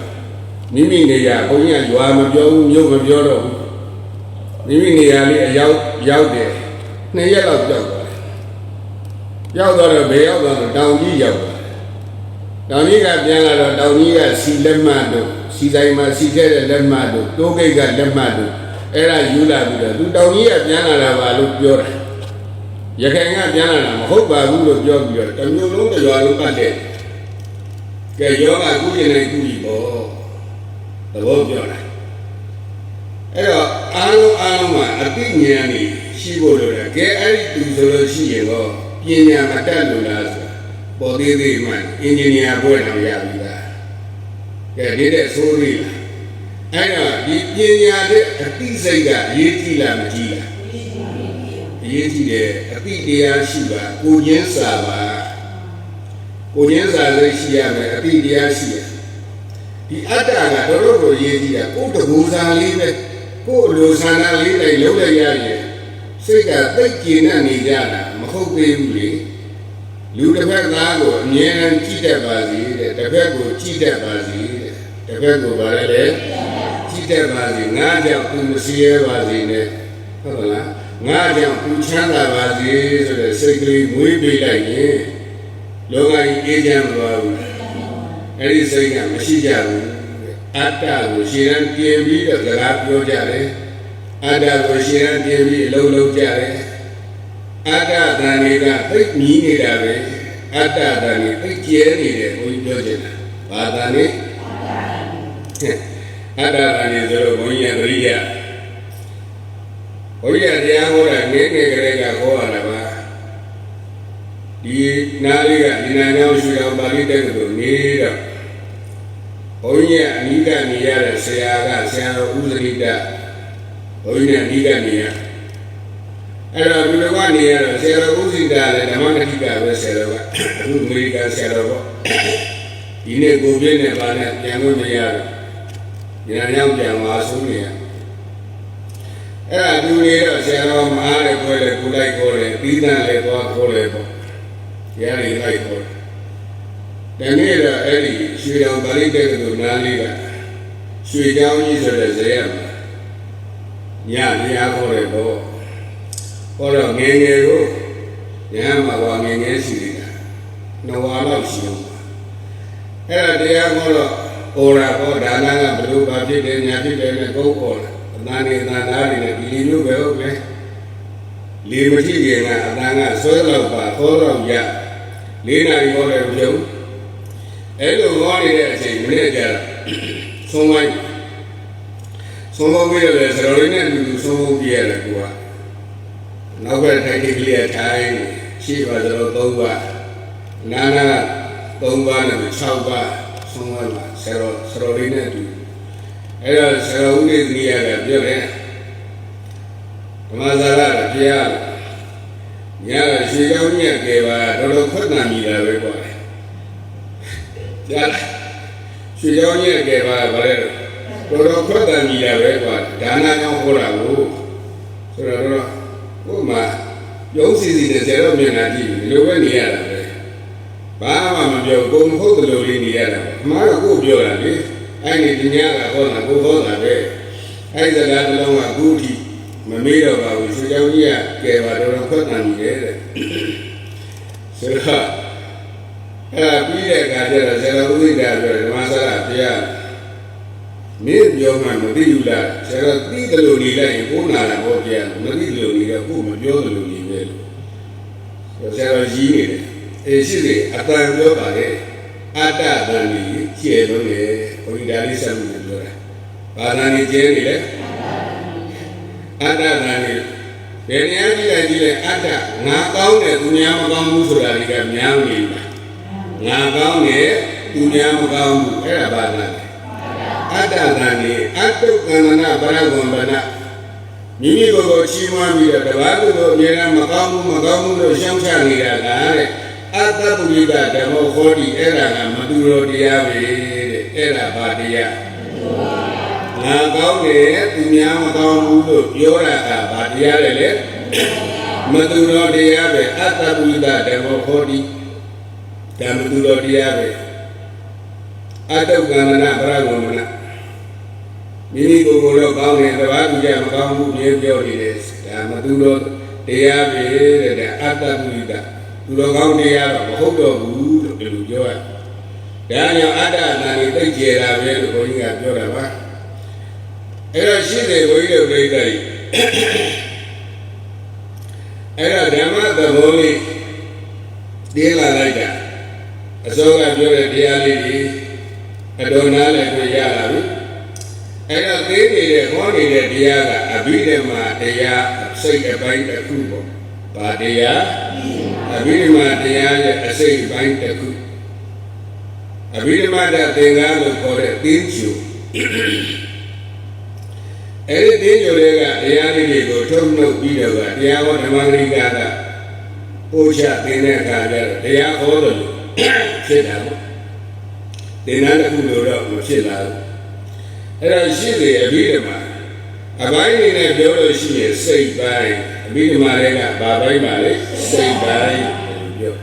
မိမိနေရာဘုန်းကြီးကရွာမပြောဘူးမြို့မပြောတော့ဘူးမိမိနေရာလေးအရောက်တယ်2 ရက်လောက်ကြောက်သွားတယ်ကြောက်တော့ဘယ်ရောက်သွားတော့တောင်ကြီးရောက်သွားတယ်တောင်ကြီးကပြန်လာတော့တောင်ကြီးကစီလက်မှတ်တို့စီတိုင်းမှာစီခဲ့တဲ့လက်မှတ်တို့တိုးဂိတ်ကလက်မှတ်တို့အဲ့ဒါယူလာပြီးတော့သူတောင်ကြီးကပြန်လာတာပါလို့ပြောတာရခိုင်ကပြန်လာတာမဟုတ်ပါဘူးလို့ပြောပြီးတော့တစ်မျိုးလုံးတစ်ရွာလုံးပတ်တဲ့ကဲယောဂကုကျင်နေကုကြီးပေါ့သဘောပြောတာအဲ့တော့အားလုံးမှာအသိဉာဏ်นี่ရှိဖို့လိုတယ်ကဲအဲ့ဒီသူဆိုလို့ရှိရင်တော့ပညာမတတ်လို့လားဆိုပေါ်သေးသေးမှအင်ဂျင်နီယာဘွဲ့တော်ရပြီလားကဲဒီတဲ့ဆိုးသေးလားအဲ့တော့ဒီပညာတဲ့အသိစိတ်ကအရေးကြီးလားမကြီးလားအရေးကြီးတယ်အသိတရားရှိပါကိုကျင်းစာပါကိုကျင်းစာစိတ်ရှိရမယ်အသိတရားရှိရဒီအတ္တကတော်တော်ရေးကြီးတာကိုယ်တကူစားလေးပဲကိုယ်လိုဆန္ဒလေးတိုင်းလုံးလိုက်ရရင်စိတ်ကသိကျင်နေကြတာမဟုတ်သေးဘူးလေလူတစ်ဖက်သားကိုအမြဲတမ်းကြည့်တတ်ပါစေတဲ့တစ်ဖက်ကိုကြည့်တတ်ပါစေတဲ့တစ်ဖက်ကိုဗါလဲလေကြည့်တတ်ပါစေငါကြောင့်သူမစီရဲပါစေနဲ့ဟုတ်လားငါကြောင့်သူချမ်းသာပါစေဆိုတဲ့စိတ်ကလေးမွေးပေးလိုက်ရင်လောကကြီးအေးချမ်းမသွားဘူးအဲ့ဒီစိတ်ကမရှိကြဘူးအတ္တကိုရှင်းရန်ပြင်ပြီးတော့စကားပြောကြတယ်အတ္တကိုရှင်းရန်ပြင်ပြီးအလုံးလုံးကြတယ်အတ္တတန်တွေကသိမြည်နေတာပဲအတ္တတန်တွေသိကျဲနေတယ်ဘုန်းကြီးပြောချင်တာဘာတန်လဲအတ္တတန်တွေဆိုတော့ဘုန်းကြီးကသတိရဘုန်းကြီးတရားဟောတာငယ်ငယ်ကလေးကဟောရတာပါဒီနားလေးကဒီနာကြောင့်ရွှေတော်ပါဠိတက္ကသိုလ်နေတော့ဘုန်းကြီးကအနိကနေရတဲ့ဆရာကဆရာတော်ဥဇရိတဘုန်းကြီးနဲ့အနိကနေရအဲ့တော့ဒီလိုကနေရတော့ဆရာတော်ဥဇရိတလည်းဓမ္မဂတိကပဲဆရာတော်ကအခုအမေရိကန်ဆရာတော်ပေါ့ဒီနေ့ကိုပြည့်နေပါနဲ့ပြန်လို့မရတော့ဒီနာကြောင့်ပြန်သွားဆုံးနေရအဲ့ဒါသူနေတော့ဆရာတော်မအားလည်းခေါ်တယ်ကိုလိုက်ခေါ်တယ်ပြီးတန်းလည်းသွားခေါ်တယ်ပေါ့တရားတွေလိုက်ခေါ်တယ်ဒီနေ့တော့အဲ့ဒီရွှေတော်ပါဠိတက္ကသိုလ်နားလေးကရွှေချောင်းကြီးဆိုတဲ့ဇေယျမှာညတရားခေါ်တယ်ပေါ့ဟောတော့ငယ်ငယ်ကိုညမှာကငယ်ငယ်ရှိနေတာ2 ဝါလောက်ရှိအောင်အဲ့ဒါတရားခေါ်တော့ဩရာဟောဒါနကဘလို့ပါဖြစ်တယ်ညာဖြစ်တယ်နဲ့ကိုယ်ခေါ်တယ်အတန်နေသားသားတွေနဲ့ဒီလိုမျိုးပဲဟုတ်လဲလေမရှိခင်ကအတန်ကဆွဲတော့ပါခေါ်တော့ရ4 နာရီခေါ်တယ်ပြုံးအဲ့လိုဟောနေတဲ့အချိန်မနေ့ကျတော့ဆုံးလိုက်ဆုံးဖို့ပြရတယ်စတော်ရင်းနဲ့အတူတူဆုံးဖို့ပြရတယ်ကိုကနောက်ဘက်ထိုင်တိကလေးထိုင်ရှိပါတော့3 ပါးနာနာ3 ပါးနဲ့6 ပါးဆုံးသွားမှာစတော်ရင်းနဲ့အတူအဲ့တော့ဆရာဦးလေးကြီးကပြောတယ်ဓမ္မစာရကပြရညရွှေကောင်းမြတ်ကယ်ပါတော်တော်ခွတ်နာမိတာပဲပေါ့ကြားရွှေကောင်းမြတ်ကယ်ပါဗါလဲတော်တော်ခွတ်နာမိတာပဲကွာဒါနကြောင့်ဟောတာကိုဆိုတော့ဘုမရုံးစီနဲ့ဆရာတော်မျက်နှာကြည့်ဒီလိုပဲနေရတာပဲဘာမှမပြောကိုမဟုတ်တယ်လို့လေးနေရတာအမှားကကိုပြောတာလေအဲ့ဒီဒီညကဟောတာကိုဟောတာပဲအဲ့ဒီစကားတစ်လုံးကအခုထိမမေးတော့ပါဘူးရွှေကျောင်းကြီးကကဲပါတော်တော်ခွတ်တန်နေတယ်တဲ့ဆိုတော့အဲ့ပြီးတဲ့အခါကျတော့ဆရာတော်ဥဒိတာပြောတယ်ဓမ္မစကားတရားမင်းပြောမှမသိဘူးလားဆရာတော်သိတယ်လို့နေလိုက်ရင်ကိုနာတာဟောပြရမသိတယ်လို့နေတော့ကိုမပြောတယ်လို့နေပဲလို့ဆရာတော်ကြီးနေတယ်အေးရှိတယ်အတန်ပြောပါလေအတ္တတန်ကြီးကျဲလို့လေဘုရားလေးဆက်မှုပြောတာဘာသာနေကျဲနေလဲအတ္တတန်ကြီး ဘယ်နေရာကြည့်လိုက်အတ္တငါကောင်းတယ်သူများမကောင်းဘူးဆိုတာတွေကများနေတာငါကောင်းတယ်သူများမကောင်းဘူးအဲ့ဒါဘာလဲအတ္တကံနေအတုကံနာပရဂုံဗနာမိမိကိုယ်ကိုချီးမွမ်းပြီးတော့တပါးကိုယ်အမြဲတမ်းမကောင်းဘူးလို့ရှောင်ချနေတာကတဲ့အတ္တပုရိသဓမ္မောဟောတိအဲ့ဒါကမတူတော်တရားပဲတဲ့အဲ့ဒါဘာတရားငါကောင်းတယ်သူများမကောင်းဘူးလို့ပြောတာကဘာတရားလဲလေမတူတော်တရားပဲအတ္တပုရိသဓမ္မောဟောတိဒါမတူတော်တရားပဲအတုကံနာပရဂုံမနာမိမိကိုယ်ကိုယ်တော့ကောင်းတယ်တပါးသူကြမကောင်းဘူးပြောနေတယ်ဒါမတူတော်တရားပဲတဲ့ဒါအတ္တပုရိသသူတော်ကောင်းတရားတော့မဟုတ်တော့ဘူးလို့ဒီလိုပြောရဒါကြောင့်အတ္တနာနေသိကျဲတာပဲလို့ဘုန်းကြီးကပြောတာပါအဲ့တော့ရှိတယ်ဘုန်းကြီးတို့ပြိတ္တိအဲ့တော့ဓမ္မသဘောလေးတင်းလာလိုက်တာအစောကပြောတဲ့တရားလေးကြီးအတော်နာလည်းတွေ့ရလာပြီအဲ့တော့သိနေတဲ့ဟောနေတဲ့တရားကအဘိဓမ္မာတရားစိတ်အပိုင်းတစ်ခုပေါ့ဗာတရားအဘိဓမ္မာတရားရဲ့အစိတ်အပိုင်းတစ်ခုအဘိဓမ္မာတသင်္ကန်းလို့ခေါ်တဲ့သင်္ကြူအဲ့ဒီသင်္ကြူတွေကတရားလေးတွေကိုထုတ်နှုတ်ပြီးတော့တရားဟောဓမ္မဂရိကကပို့ချသင်တဲ့အခါကျတော့တရားဟောတယ်လို့ဖြစ်တာပေါ့သင်္ကန်းတစ်ခုလို့တော့မဖြစ်လာဘူးအဲ့ဒါရှိတယ်အဘိဓမ္မာအပိုင်းနေနဲ့ပြောလို့ရှိရင်စိတ်ပိုင်းအဘိဓမ္မာတွေကဘာပိုင်းပါလဲစိတ်ပိုင်းလို့ပြော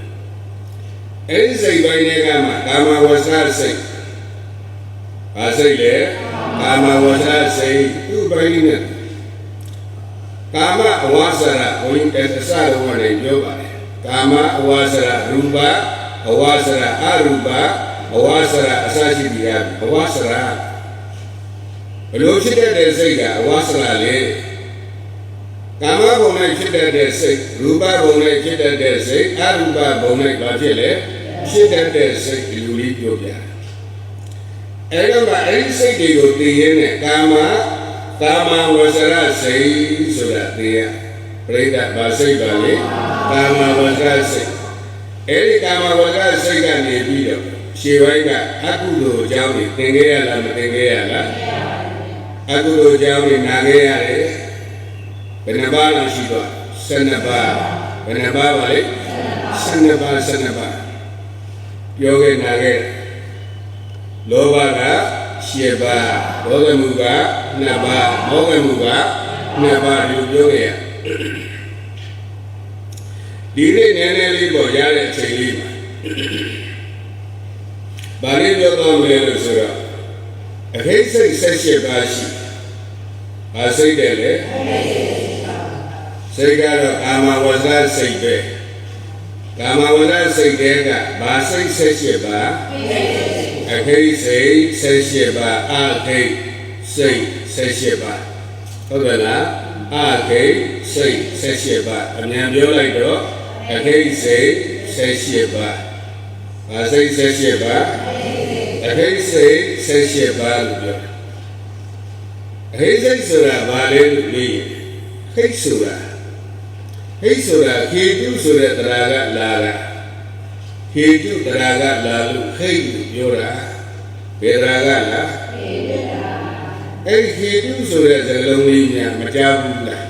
အဲ့ဒီစိတ်ပိုင်းတွေကမှကာမဝဆစိတ်ဘာစိတ်လဲကာမဝဆစိတ်သူ့ပိုင်းနဲ့ကာမအဝါစရဘုန်းကြီးတစလုံးကနေပြောပါတယ်ကာမအဝါစရရူပအဝါစရအရူပအဝါစရအစရှိတရားအဝါစရဘလို့ဖြစ်တဲ့စိတ်ကအဝါစရလေကာမဘုံနဲ့ဖြစ်တဲ့စိတ်ရူပဘုံနဲ့ဖြစ်တဲ့စိတ်အရူပဘုံနဲ့ဘာဖြစ်လဲဖြစ်တဲ့စိတ်ဒီလိုလေးပြောပြတယ်အဲ့တော့အဲ့ဒီစိတ်တွေကိုသိရင်းနဲ့ကာမဝဆရစိတ်ဆိုတာသိရပြိဋ္ဌဘာစိတ်ပါလေကာမဝဆရစိတ်အဲ့ဒီကာမဝဆရစိတ်ကနေပြီးတော့ရှေ့ပိုင်းကအကုသိုလ်အကြောင်းတွေသင်ခဲ့ရလားမသင်ခဲ့ရလားအကုသိုလ်အကြောင်းတွေနာခဲ့ရတယ်ဘယ်နှပါးလောက်ရှိတော့12ပါးဘယ်နှပါးပါလဲ12ပါးပြောခဲ့နာခဲ့လောဘက7ပါးဒေါသမှုက2ပါးမောဟမှုက2ပါးလို့ပြောခဲ့ရဒီနေ့နည်းနည်းလေးပေါ်ရတဲ့အချိန်လေးပါဘာလို့ပြောတော့လဲလို့ဆိုတော့အဟိစိတ်18ပါးရှိဘာစိတ်တယ်လဲစိတ်ကတော့ကာမဝဇ္ဇစိတ်ပဲကာမဝဇ္ဇစိတ်တဲ့ကဘာစိတ်18ပါးအဟိစိတ်18ပါးအဟိစိတ်18ပါးဟုတ်ကဲ့လားအဟိစိတ်18ပါးအမြန်ပြောလိုက်တော့အဟိစိတ်18ပါးဘာစိတ်18ပါးအဟိစိတ်18ပါးလို့ပြောအဟိစိတ်ဆိုတာဘာလဲလို့မေးရင်ဟိတ်ဆိုတာခေတုဆိုတဲ့တရားကလာတာခေတုတရားကလာလို့ဟိတ်လို့ပြောတာဘယ်တရားကလားအဲ့ဒီခေတုဆိုတဲ့စကားလုံးလေးများမကြားဘူးလား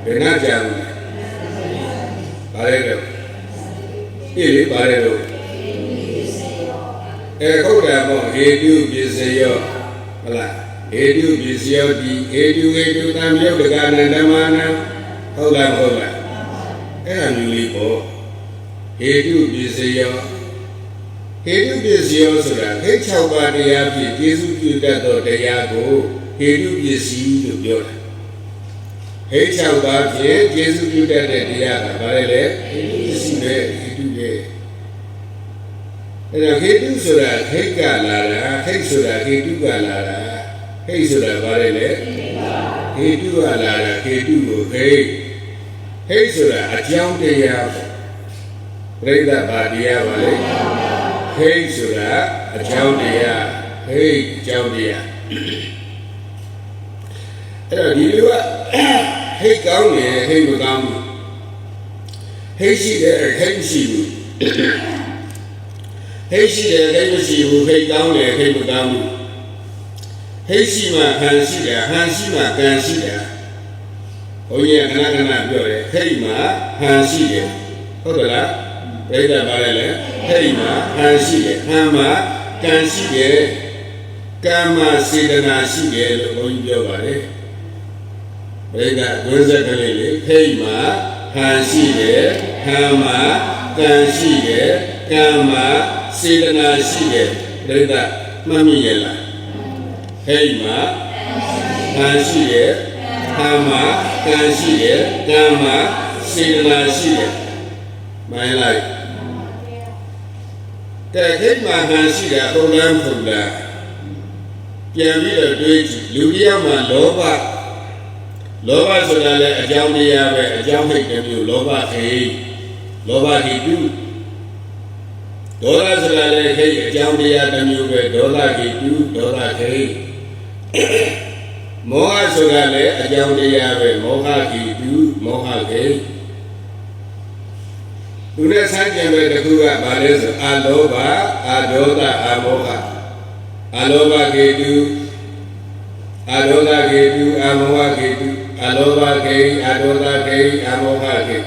ဘယ်နှကြားဘူးလဲဘာလဲတော့ပြည့်လေဘာလဲတော့ဟုတ်တယ်ပေါ့ဟေတုပစ္စယောဟုတ်လားဟေတုပစ္စယောဒီဟေတုတံမြုပ်တကနန္ဓမာနဟုတ်လားအဲ့ဒါမျိုးလေးပေါ့ဟေတုပစ္စယောဆိုတာဟိတ်6ပါးတရားဖြင့်ကျေစုပြုတတ်သောတရားကိုဟေတုပစ္စည်းလို့ပြောတာဟိတ်6ပါးဖြင့်ကျေစုပြုတတ်တဲ့တရားကဘာလဲဟေတုပစ္စည်းပဲဟေတုပဲအဲ့ဒါဟေတုဆိုတာဟိတ်ကလာတာဟိတ်ဆိုတာဟေတုကလာတာဟိတ်ဆိုတာဘာလဲဟေတုကလာတာဟေတုကိုဟိတ်ဆိုတာအကြောင်းတရားပေါ့ပြိဋ္ဌဘာတရားပါလဲဟိတ်ဆိုတာအကြောင်းတရားဟိတ်အကြောင်းတရားအဲ့တော့ဒီလိုကဟ ဟိတ်ကောင်းတယ်ဟိတ်မကောင်းဘူးဟိတ်ရှိတယ်ဟိတ်မရှိဘူးဟိတ်ရှိတယ်ဟိတ်မရှိဘူးဟိတ်ကောင်းတယ်ဟိတ်မကောင်းဘူးဟိတ်ရှိမှဟန်ရှိတယ်ဟန်ရှိမှကံရှိတယ်ဘုန်းကြီးကခဏခဏပြောတယ်ဟိတ်မှဟန်ရှိတယ်ဟုတ်ကလားပြိဿပါလဲလေဟိတ်မှဟန်ရှိတယ်ဟန်မှကံရှိတယ်ကမ္မစေတနာရှိတယ်လို့ဘုန်းကြီးပြောပါတယ်ပြိဿဝိဇ္ဇကလေးလေဟိတ်မှဟန်ရှိတယ်ဟန်မှကံရှိတယ်ကမ္မစေတနာရှိတယ်ပြိဿမှတ်မိရဲ့လားဟိတ်မှဟန်ရှိတယ်ဟန်မှကံရှိတယ်ကမ္မစေတနာရှိတယ်မှန်လားတဲ့ဟိတ်မှဟန်ရှိတာပုံလန်းပုံလားပြန်ပြီးတော့တွေးကြည့်လူတစ်ယောက်မှာလောဘဆိုတာလည်းအကြောင်းတရားပဲအကြောင်းဟိတ်တစ်မျိုးလောဘဟိတ်လောဘဟိတုဒေါသဆိုတာလည်းဟိတ်အကြောင်းတရားတစ်မျိုးပဲဒေါသဟိတုဒေါသဟိတ်မောဟဆိုတာလည်းအကြောင်းတရားပဲမောဟဟိတုမောဟဟိတ်သူနဲ့ဆန်းကျင်ပဲတစ်ခုကဘာလဲဆိုအလောဘအဒေါသအမောဟအလောဘဟိတုအဒေါသဟိတုအမောဟဟိတုအလောဘဟိအဒေါသဟိအမောဟဟိ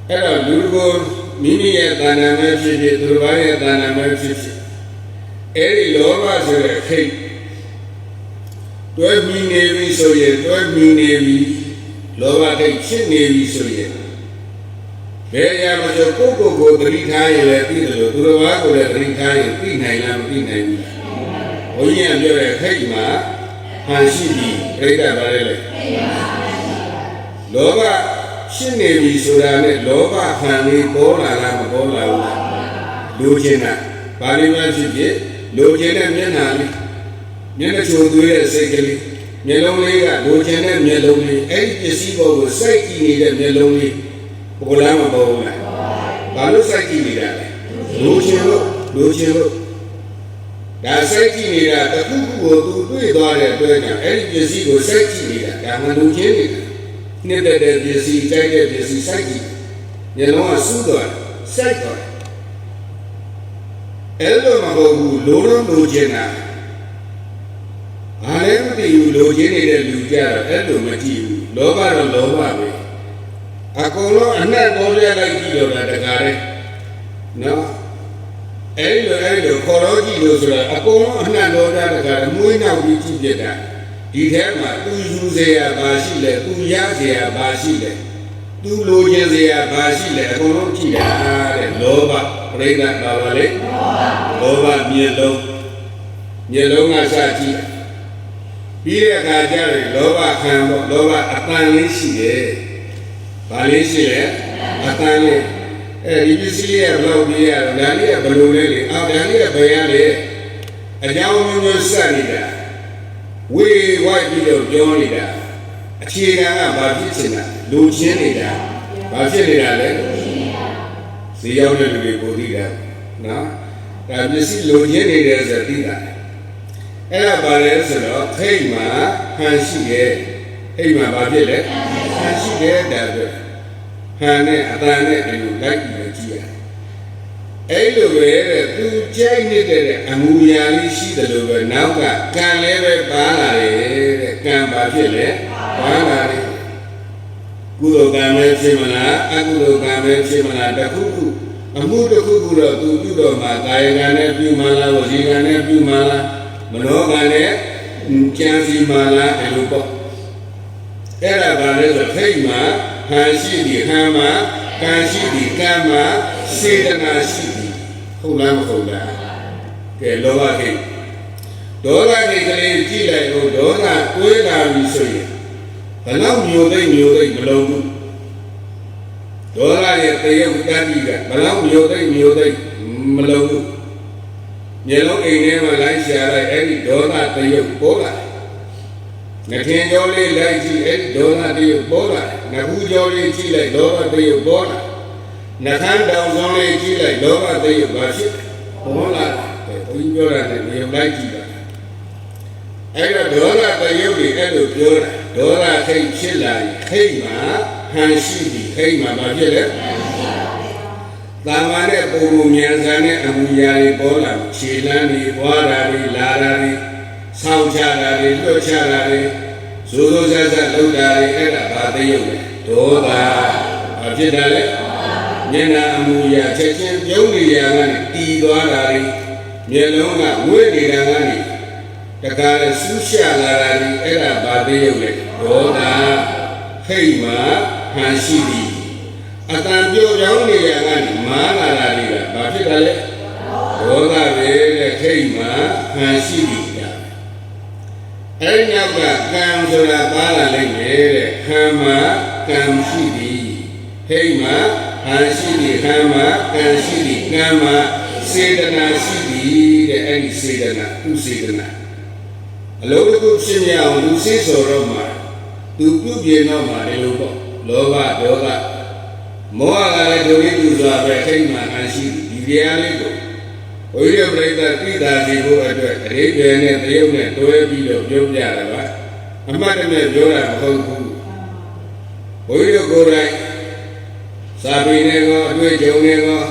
အဲ့တော့လူကိုမိမိရဲ့တဏ္ဍာမဲ့ဖြစ်ဖြစ်သူတစ်ပါးရဲ့တဏ္ဍာမဲ့ဖြစ်ဖြစ်အဲ့ဒီလောဘဆိုတဲ့ခိတ်တွဲမိနေပြီဆိုရင်တွဲမိနေပြီလောဘခိတ်ဖြစ်နေပြီဆိုရင်ဘယ်ရမှာဆိုကိုယ်သတိထားရင်လည်းပြီးတယ်လို့သူတစ်ပါးကိုလည်းသတိထားရင်ပြီးနိုင်လားမပြီးနိုင်ဘူးလားဘုန်းကြီးကပြောတဲ့ခိတ်မှာဟန်ရှိပြီပြိဿပါလေလေလောဘရှင်းနေပြီဆိုတာနဲ့လောဘဟန်လေးပေါ်လာလားမပေါ်လာဘူးလားလိုချင်တာဘာလို့မှဖြစ်ဖြစ်လိုချင်တဲ့မျက်နှာလေးမျက်နှာချိုသွေးတဲ့စိတ်ကလေးမျက်လုံးလေးကလိုချင်တဲ့မျက်လုံးလေးအဲ့ဒီပစ္စည်းပေါ်ကိုစိုက်ကြည့်နေတဲ့မျက်လုံးလေးပေါ်လာမပေါ်ဘူးလားဘာလို့စိုက်ကြည့်နေတာလဲလိုချင်လို့ဒါစိုက်ကြည့်နေတာတခုခုကိုသူတွေ့သွားတဲ့အတွက်ကြောင့်အဲ့ဒီပစ္စည်းကိုစိုက်ကြည့်နေတာဒါမှလိုချင်နေတာနေတဲ့ပစ္စည်းကြိုက်တဲ့ပစ္စည်းစိုက်ကြည့်ညလုံးကစူးသွားစိုက်သွားအဲ့လိုမဟုတ်ဘူးလိုချင်တာဘာလဲမသိဘူးလိုချင်နေတဲ့လူကြတော့အဲ့လိုမကြည့်ဘူးလောဘတော့လောဘပဲအကုန်လုံးအနှံ့ပေါ်ပြလိုက်ကြည့်တော့တာတကားလေနော်အဲ့လိုခေါ်တော့ကြည့်လို့ဆိုတာအကုန်လုံးအနှံ့ပေါ်ပြတကားမွေးနောက်ပြီးကြည့်ပြတာဒီထဲမှာသူယူเสียဘာရှိလဲသူရเสียဘာရှိလဲသူလိုချင်เสียဘာရှိလဲအကုန်လုံးကြည့်တာတဲ့လောဘပြိဿပါပါလေလောဘမျက်လုံးကစကြည့်ပြီးတဲ့အခါကျတော့လောဘခံတော့လောဘအတန်လေးရှိတယ်ဘာလေးရှိလဲအတန်လေးအဲဒီပစ္စည်းလေးကဘယ်လိုပြရလဲဒါလေးကဘယ်လိုလဲလေအော်ဒါလေးကဘယ်ရလဲအကြောင်းမျိုးစနေတာဝေဝိုက်ပြီးတော့ပြောနေတာအခြေခံကဘာဖြစ်ချင်တာလူချင်းနေတာဘာဖြစ်နေတာလဲဈေးရောက်တဲ့လူတွေကိုသိတာနော်ဒါပစ္စည်းလူချင်းနေတယ်ဆိုသိတာအဲ့ဒါဘာလဲဆိုတော့ထိတ်မှာဟန်ရှိတယ်ထိတ်မှာဘာဖြစ်လဲဟန်ရှိတယ်ဒါပဲဟန်နဲ့အတန်နဲ့ဒီလိုလိုက်ပြီးကြည့်ရတယ်အဲ့လိုပဲတဲ့သူကြိုက်နေတဲ့အမူအရာလေးရှိတယ်လို့ပဲနောက်ကကံလည်းပဲပါလာတယ်တဲ့ကံဘာဖြစ်လဲပါလာတယ်ကုသိုလ်ကံပဲဖြစ်မလားအကုသိုလ်ကံပဲဖြစ်မလားတခုခုအမှုတစ်ခုခုတော့သူပြုတော့မှာကာယကံနဲ့ပြုမှလားဝစီကံနဲ့ပြုမှလားမနောကံနဲ့ကြံစီမှလားအဲ့လိုပေါ့အဲ့ဒါဘာလဲဆိုထိတ်မှာဟန်ရှိသည်ဟန်မှာကံရှိသည်ကံမှာစေတနာရှိသည်ဟုတ်လားမဟုတ်လားကဲလောဘကိဒေါသကိကလေးကြည့်လိုက်လို့ဒေါသတွေးလာပြီဆိုရင်ဘလောက်မျိုးသိမလုံးဘူးဒေါသရဲ့တရုပ်တန်းကြီးကဘလောက်မျိုးသိမလုံးဘူးမျက်လုံးအိမ်ထဲမှာလိုက်ရှာလိုက်အဲ့ဒီဒေါသတရုပ်ပေါ်လာငထင်ကြောလေးလိုက်ကြည့်အဲ့ဒီဒေါသတရုပ်ပေါ်လာငခုကြောလေးကြည့်လိုက်ဒေါသတရုပ်ပေါ်လာနှခမ်းတောင်ဆောင်လေးကြည့်လိုက်လောဘတရုပ်ပါဖြစ်ပေါ်လာတယ်ဘုန်းကြီးပြောတာနဲ့မြင်လိုက်ကြည့်ပါအဲ့တော့ဒေါသတရုပ်တွေအဲ့လိုပြောတာဒ ဒေါသခိတ်ဖြစ်လာရင်ခိတ်မှာဟန်ရှိသည်ခိတ်မှာဘာဖြစ်လဲတာမန်နဲ့ပုံပုံမြန်ဆန်တဲ့အမူအရာတွေပေါ်လာခြေလမ်းတွေပွားတာတွေလာတာတွေဆောင်းချတာတွေလွတ်ချတာတွေဇိုးဇိုးဆက်ဆက်လုပ်တာတွေအဲ့ဒါဘာသိရုံလဲဒေါသဘာဖြစ်တာလဲမျက်နှာအမူအရာချက်ချင်းပြုံးနေရကနေတီးသွားတာတွေမျက်လုံးကဝိနေတာကနေတကားလဲဆူးရှလာတာတွေအဲ့ဒါဘာသိရုံလဲဒေါသခိတ်မှာဟန်ရှိသည်အတန်ပြောပြောင်းနေရကနေမာလာတာတွေကဘာဖြစ်တာလဲဒေါသပဲတဲ့ခိတ်မှာဟန်ရှိသည်အဲ့ညောက်ကကံဆိုတာပါလာလိမ့်မယ်တဲ့ခံမှာကံရှိသည်ခိတ်မှာဟန်ရှိသည်ခံမှာကံရှိသည်ကံမှာစေတနာရှိသည်တဲ့အဲ့ဒီစေတနာသူစေတနာအလုံးတစ်ခုဖြစ်မြအောင်သူစိတ်ဆိုတော့မှာသူပြုပြင်တော့မှာဒီလိုပေါ့လောဘဒေါသမောဟကလည်းဒုရိတုစွာပဲခိတ်မှာဟန်ရှိသည်ဒီတရားလေးကိုဘုရားပြိဿတိတာစီဖို့အတွက်အရေးပြနဲ့တရုပ်နဲ့တွဲပြီးတော့ပြောပြတာပါအမှတ်တမဲ့ပြောတာမဟုတ်ဘူးဘုရားကိုယ်တိုင်စာပေနဲ့ကောအတွေ့အကြုံနဲ့ကော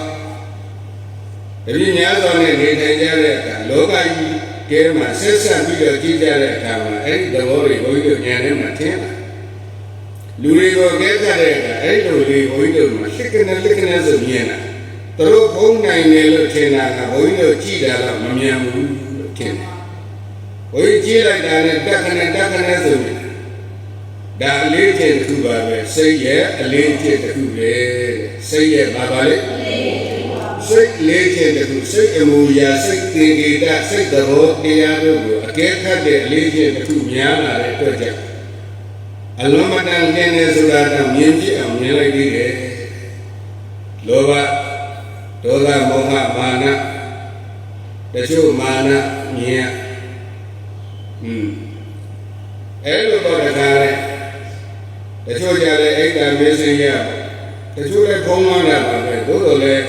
တတိများစွာနဲ့နေထိုင်ကြတဲ့အခါလောကကြီးကဲမှာဆက်ဆက်ပြီးတော့ကြည့်ကြတဲ့အခါမှာအဲ့ဒီသဘောတွေဘုရားဉာဏ်နဲ့မှထင်လာလူတွေကိုကဲကြတဲ့အခါအဲ့လိုတွေဘုရားမှာလက္ခဏာဆိုမြင်လာသူတို့ဘုံနိုင်တယ်လို့ထင်တာကဘုန်းကြီးတို့ကြည့်တာတော့မမြင်ဘူးလို့ထင်တယ်ဘုန်းကြီးကြည့်လိုက်တာနဲ့တက်ခနဲ့ဆိုရင်ဒါအလေးကျင့်တစ်ခုပါပဲစိတ်ရဲ့အလေးကျင့်တစ်ခုပဲစိတ်ရဲ့ဘာလဲစိတ်လေးကျင့်တစ်ခုစိတ်အမူအရာစိတ်သင်္ကေတစိတ်သဘောတရားတို့ကိုအကဲခတ်တဲ့အလေးကျင့်တစ်ခုများလာတဲ့အတွက်ကြောင့်အလုံးမတန်ကျင်နေဆိုတာကမြင်ကြည့်အောင်မြင်လိုက်သေးတယ်လောဘဒေါသမောဟမာနတချို့မာနမြင်အဲ့လိုတော့တခါလေတချို့ကြလည်းအိတ်တာမေးစင်းရတချို့လည်းဖုံးလွှမ်းတာပါပဲသို့တော်လည်း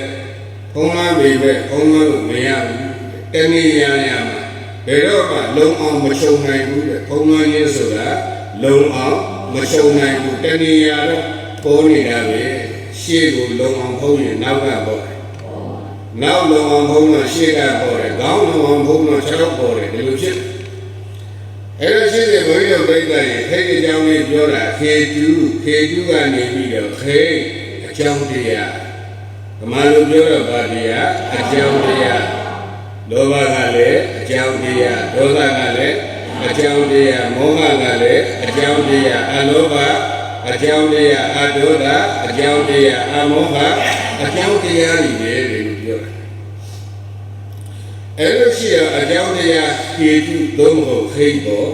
ဖုံးလွှမ်းပြီပဲဖုံးလွှမ်းလို့မရဘူးတနည်းရမှာဘယ်တော့မှလုံအောင်မချုံနိုင်ဘူးတဲ့ဖုံးလွှမ်းခြင်းဆိုတာလုံအောင်မချုံနိုင်ဘူးတနည်းရတော့ပေါ်နေတာပဲရှေ့ကိုလုံအောင်ဖုံးရင်နောက်ကပေါ်နောက်လုံအောင်ဖုံးတော့ရှေ့ကပေါ်တယ်ခေါင်းလုံအောင်ဖုံးတော့ခြေထောက်ပေါ်တယ်ဒီလိုဖြစ်အဲ့တော့ရှိတဲ့ဘုရားပြိဿရဲ့ခေအကြောင်းလေးပြောတာခေတုကနေပြီးတော့ခေအကြောင်းတရားဗမာလိုပြောတော့ဗာတရားအကြောင်းတရားလောဘကလည်းအကြောင်းတရားဒေါသကလည်းအကြောင်းတရားမောဟကလည်းအကြောင်းတရားအလောဘအကြောင်းတရားအဒေါသအကြောင်းတရားအမောဟအကြောင်းတရားတွေပဲလို့ပြောတာအဲ့လိုရှိတော့အကြောင်းတရားခေတုသုံးဖို့ခိတ်ပေါ်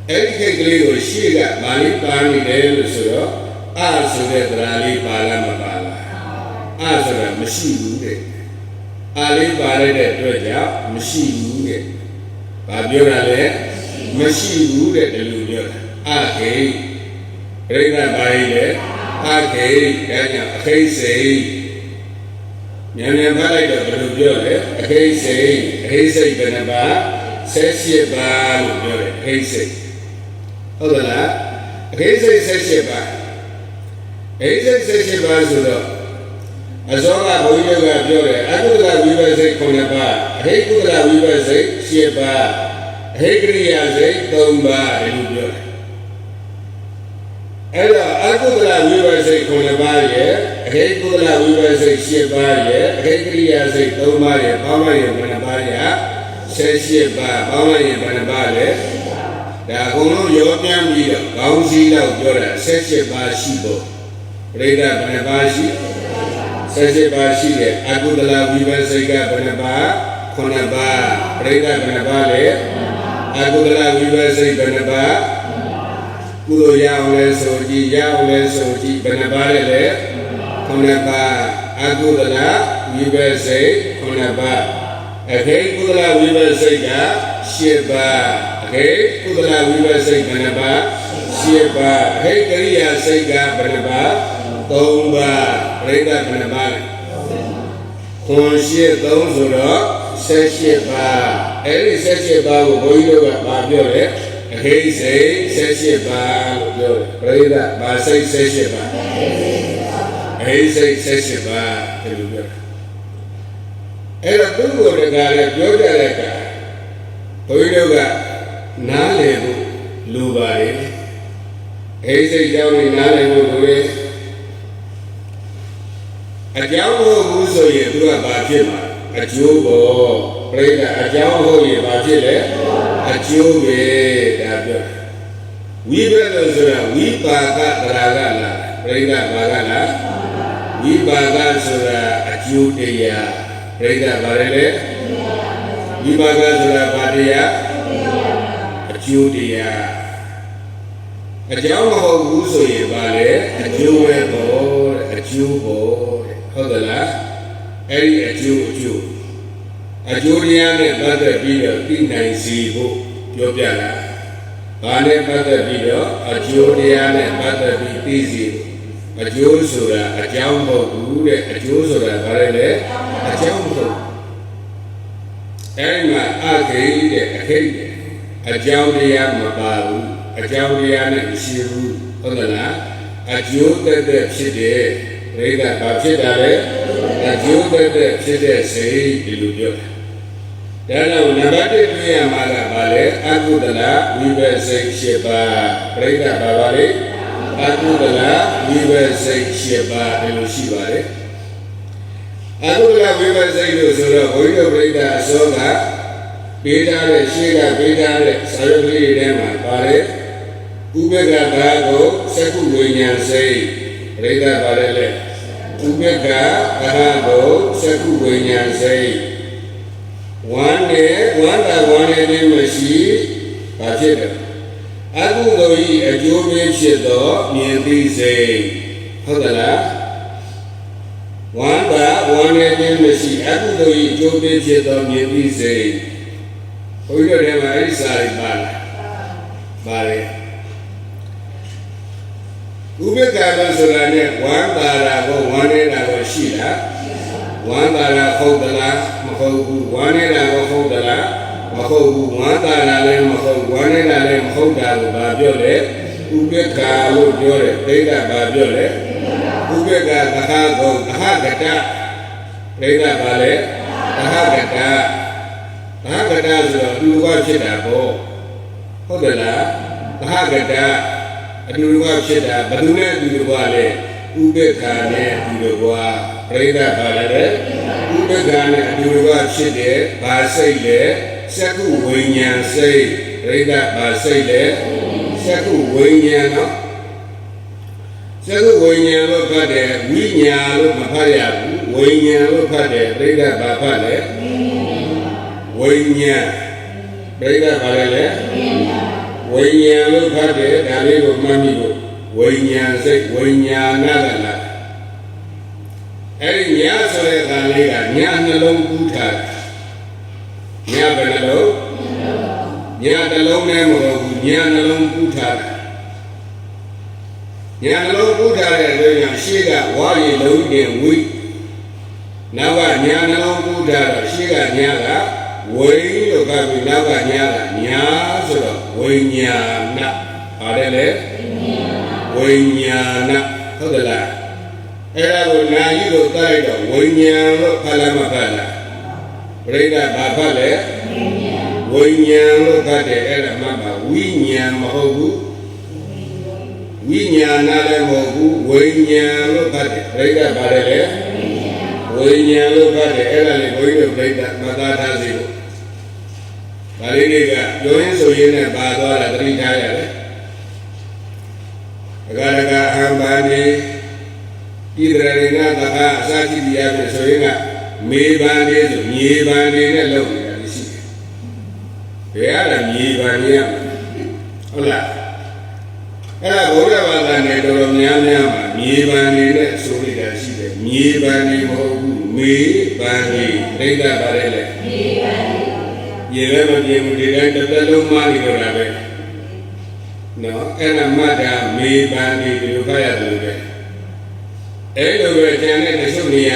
အဲ့ဒီခိတ်ကလေးကိုရှေ့ကမာလေးပါနေတယ်လို့ဆိုတော့အဆိုတဲ့တရားလေးပါလားမပါလားအဆိုတာမရှိဘူးတဲ့အလေးပါလိုက်တဲ့အတွက်ကြောင့်မရှိဘူးတဲ့ဘာပြောတာလဲမရှိဘူးတဲ့ဒီလိုပြောတာအခိတ်ပြိဿပါဠိလေအခိတ်ဒါကြောင့်အခိတ်စိတ်မြန်ဖတ်လိုက်တော့ဘယ်လိုပြောလဲအခိတ်စိတ်ဘယ်နှပါ78ပါလို့ပြောတယ်အခိတ်စိတ်ဟုတ်ကလားအခိတ်စိတ်78ပါအခိတ်စိတ်78ပါဆိုတော့အစောကဘုန်းကြီးတို့ကပြောတယ်အကုသလဝိပဿစိတ်9ပါအဟိကုသလဝိပဿစိတ်7ပါအဟိကရိယာစိတ်3ပါလို့ပြောတယ်အဲ့တော့အကုသလဝိပဿစိတ်9ပါရဲ့အဟိကုသလဝိပဿစိတ်7ပါရဲ့အဟိကရိယာစိတ်3ပါရဲ့ပေါင်းလိုက်ရင်ဘယ်နှပါလဲ78ပါပေါင်းလိုက်ရင်ဘယ်နှပါလဲဒါအကုန်လုံးရောပြန်ပြီးတော့ခေါင်းစည်းတော့ပြောတာ78ပါရှိဖို့ပြိဿဘယ်နှပါရှိ78ပါရှိတယ်အကုသလဝိပဿစိတ်ကဘယ်နှပါ9ပါပြိဿဘယ်နှပါလဲအကုသလဝိပဿစိတ်ဘယ်နှပါကုသိုလ်ရအောင်လဲဆိုကြည့်ဘယ်နှပါလဲ9ပါအကုသလဝိပဿစိတ်9ပါအခေကုသလဝိပဿစိတ်က7ပါအခေကုသလဝိပဿစိတ်ဘယ်နှပါ7ပါအခေကရိယာစိတ်ကဘယ်နှပါ3ပါပြိဿဘယ်နှပါလဲခွန်8 3ဆိုတော့78ပါအဲ့ဒီ78ပါကိုဘုန်းကြီးတို့ကပြောတယ် Hey say Seshiba, Breda, Basay Seshiba. Hey say Seshiba, Era tu the guy, Yoga, Toyoga, Nale, Lubai. Hey say down in Nale, a Jamo Muso Yedua Bajima, a Jubo, Breda, a Jamo Yabajile. Achieve that we better we baga dragala, Breda Bagala, we baga sura achiuteya, Breda Barele, we baga sura badia, achiuteya. A Jamo Uso Yabale, a Jew board, a Jew board, Hodala, Eddie a Jew. A Julian and Mother Video, P9C, Yopiana. Bane Mother Video, a Julian and Mother B. A Josura, a Jambo, a Josura, Varele, a Jambo. Elma Arcade, a Kate, a Jaudian Mabaru, a Jaudian and Shiru, Odana, a Juda de Chide, Reda Bachidale, a Juda de Chide say, Illusion. Then Nabati Mala Bale, Agudala, we will say Sheba, Breda Babale, Agudala, we will say Sheba, Elushibare. Agudala, we will say Lusura, Oida Breda Soga, Beta, Shiga, Beta, Sarabli Dema, Bale, Ubega Bago, Seku Winyan say, Breda Barele, Ubega, Bago, Seku Winyan say. One day, one day, machine, Pacheta. Agudoi, a Jobe Chedo, Nienti say, Hodala. One day, machine, Agudoi, Jobe Chedo, Nienti say, Oyo Dema, Isari Bale. Ubeka Solane, one Barago, one day, Shila. One Bala Hodala, Mahogu, one and Hodala, Mahogu, one Dala, Mahogu, one and Hodala, Babiole, Ubeka, Lord, Pega Babiole, Ubeka, the Hago, the Hagata, Pega Bale, the Hagata, do watch it up, Hodala, the Hagata, do watch it up, but do not do the Wale, Ubeka, do the Wa. Breda Balade, Ubegana, Duva Chide, Basile, Saku Winyan say, Breda Basile, Saku Winyano, Saku Winyan Pade, Winyan Mapaya, Winyan Pade, Breda Bapale, Winyan, Breda Balale, Winyan Pade, Daligo Mamigo, Winyan say, Winyan Nagana. Any Yasore Galiga, Yanalong Buta, Yabanalo, Yanalong Nemo, Yanalong Buta, Yanalong Buta, Shiga, Wally Logan, Week. Now I Yanalong Buta, Shiga Yaga, Way of Gabi Yaga, Yazra, Wayana, Adele, Wayana, Hodala. Era una you died of Winyam Palamapala. Breda Babale, Winyam Pade Era Mama, Winyam Mahogu, Winyam Nalamogu, Winyam Pade, Breda Badele, Winyam Pade Era Liboy, Breda Madata Zero. Baliniga, join so in a Badora 3 tired. Garaga Hambani. Idrarina Taka Saki Diablo Soyina, May Bandit, Ye Bandit, alone. They are a Ye Bandia. Hola. Ella Bola Nedo Nyama, Ye Bandit, Soli Dashide, Ye Bandit, May Bandit, Reda Barele. Ye never came to the Lomani Gorabe. No, and a mother May Bandit, you fire the Everywhere Janet is only a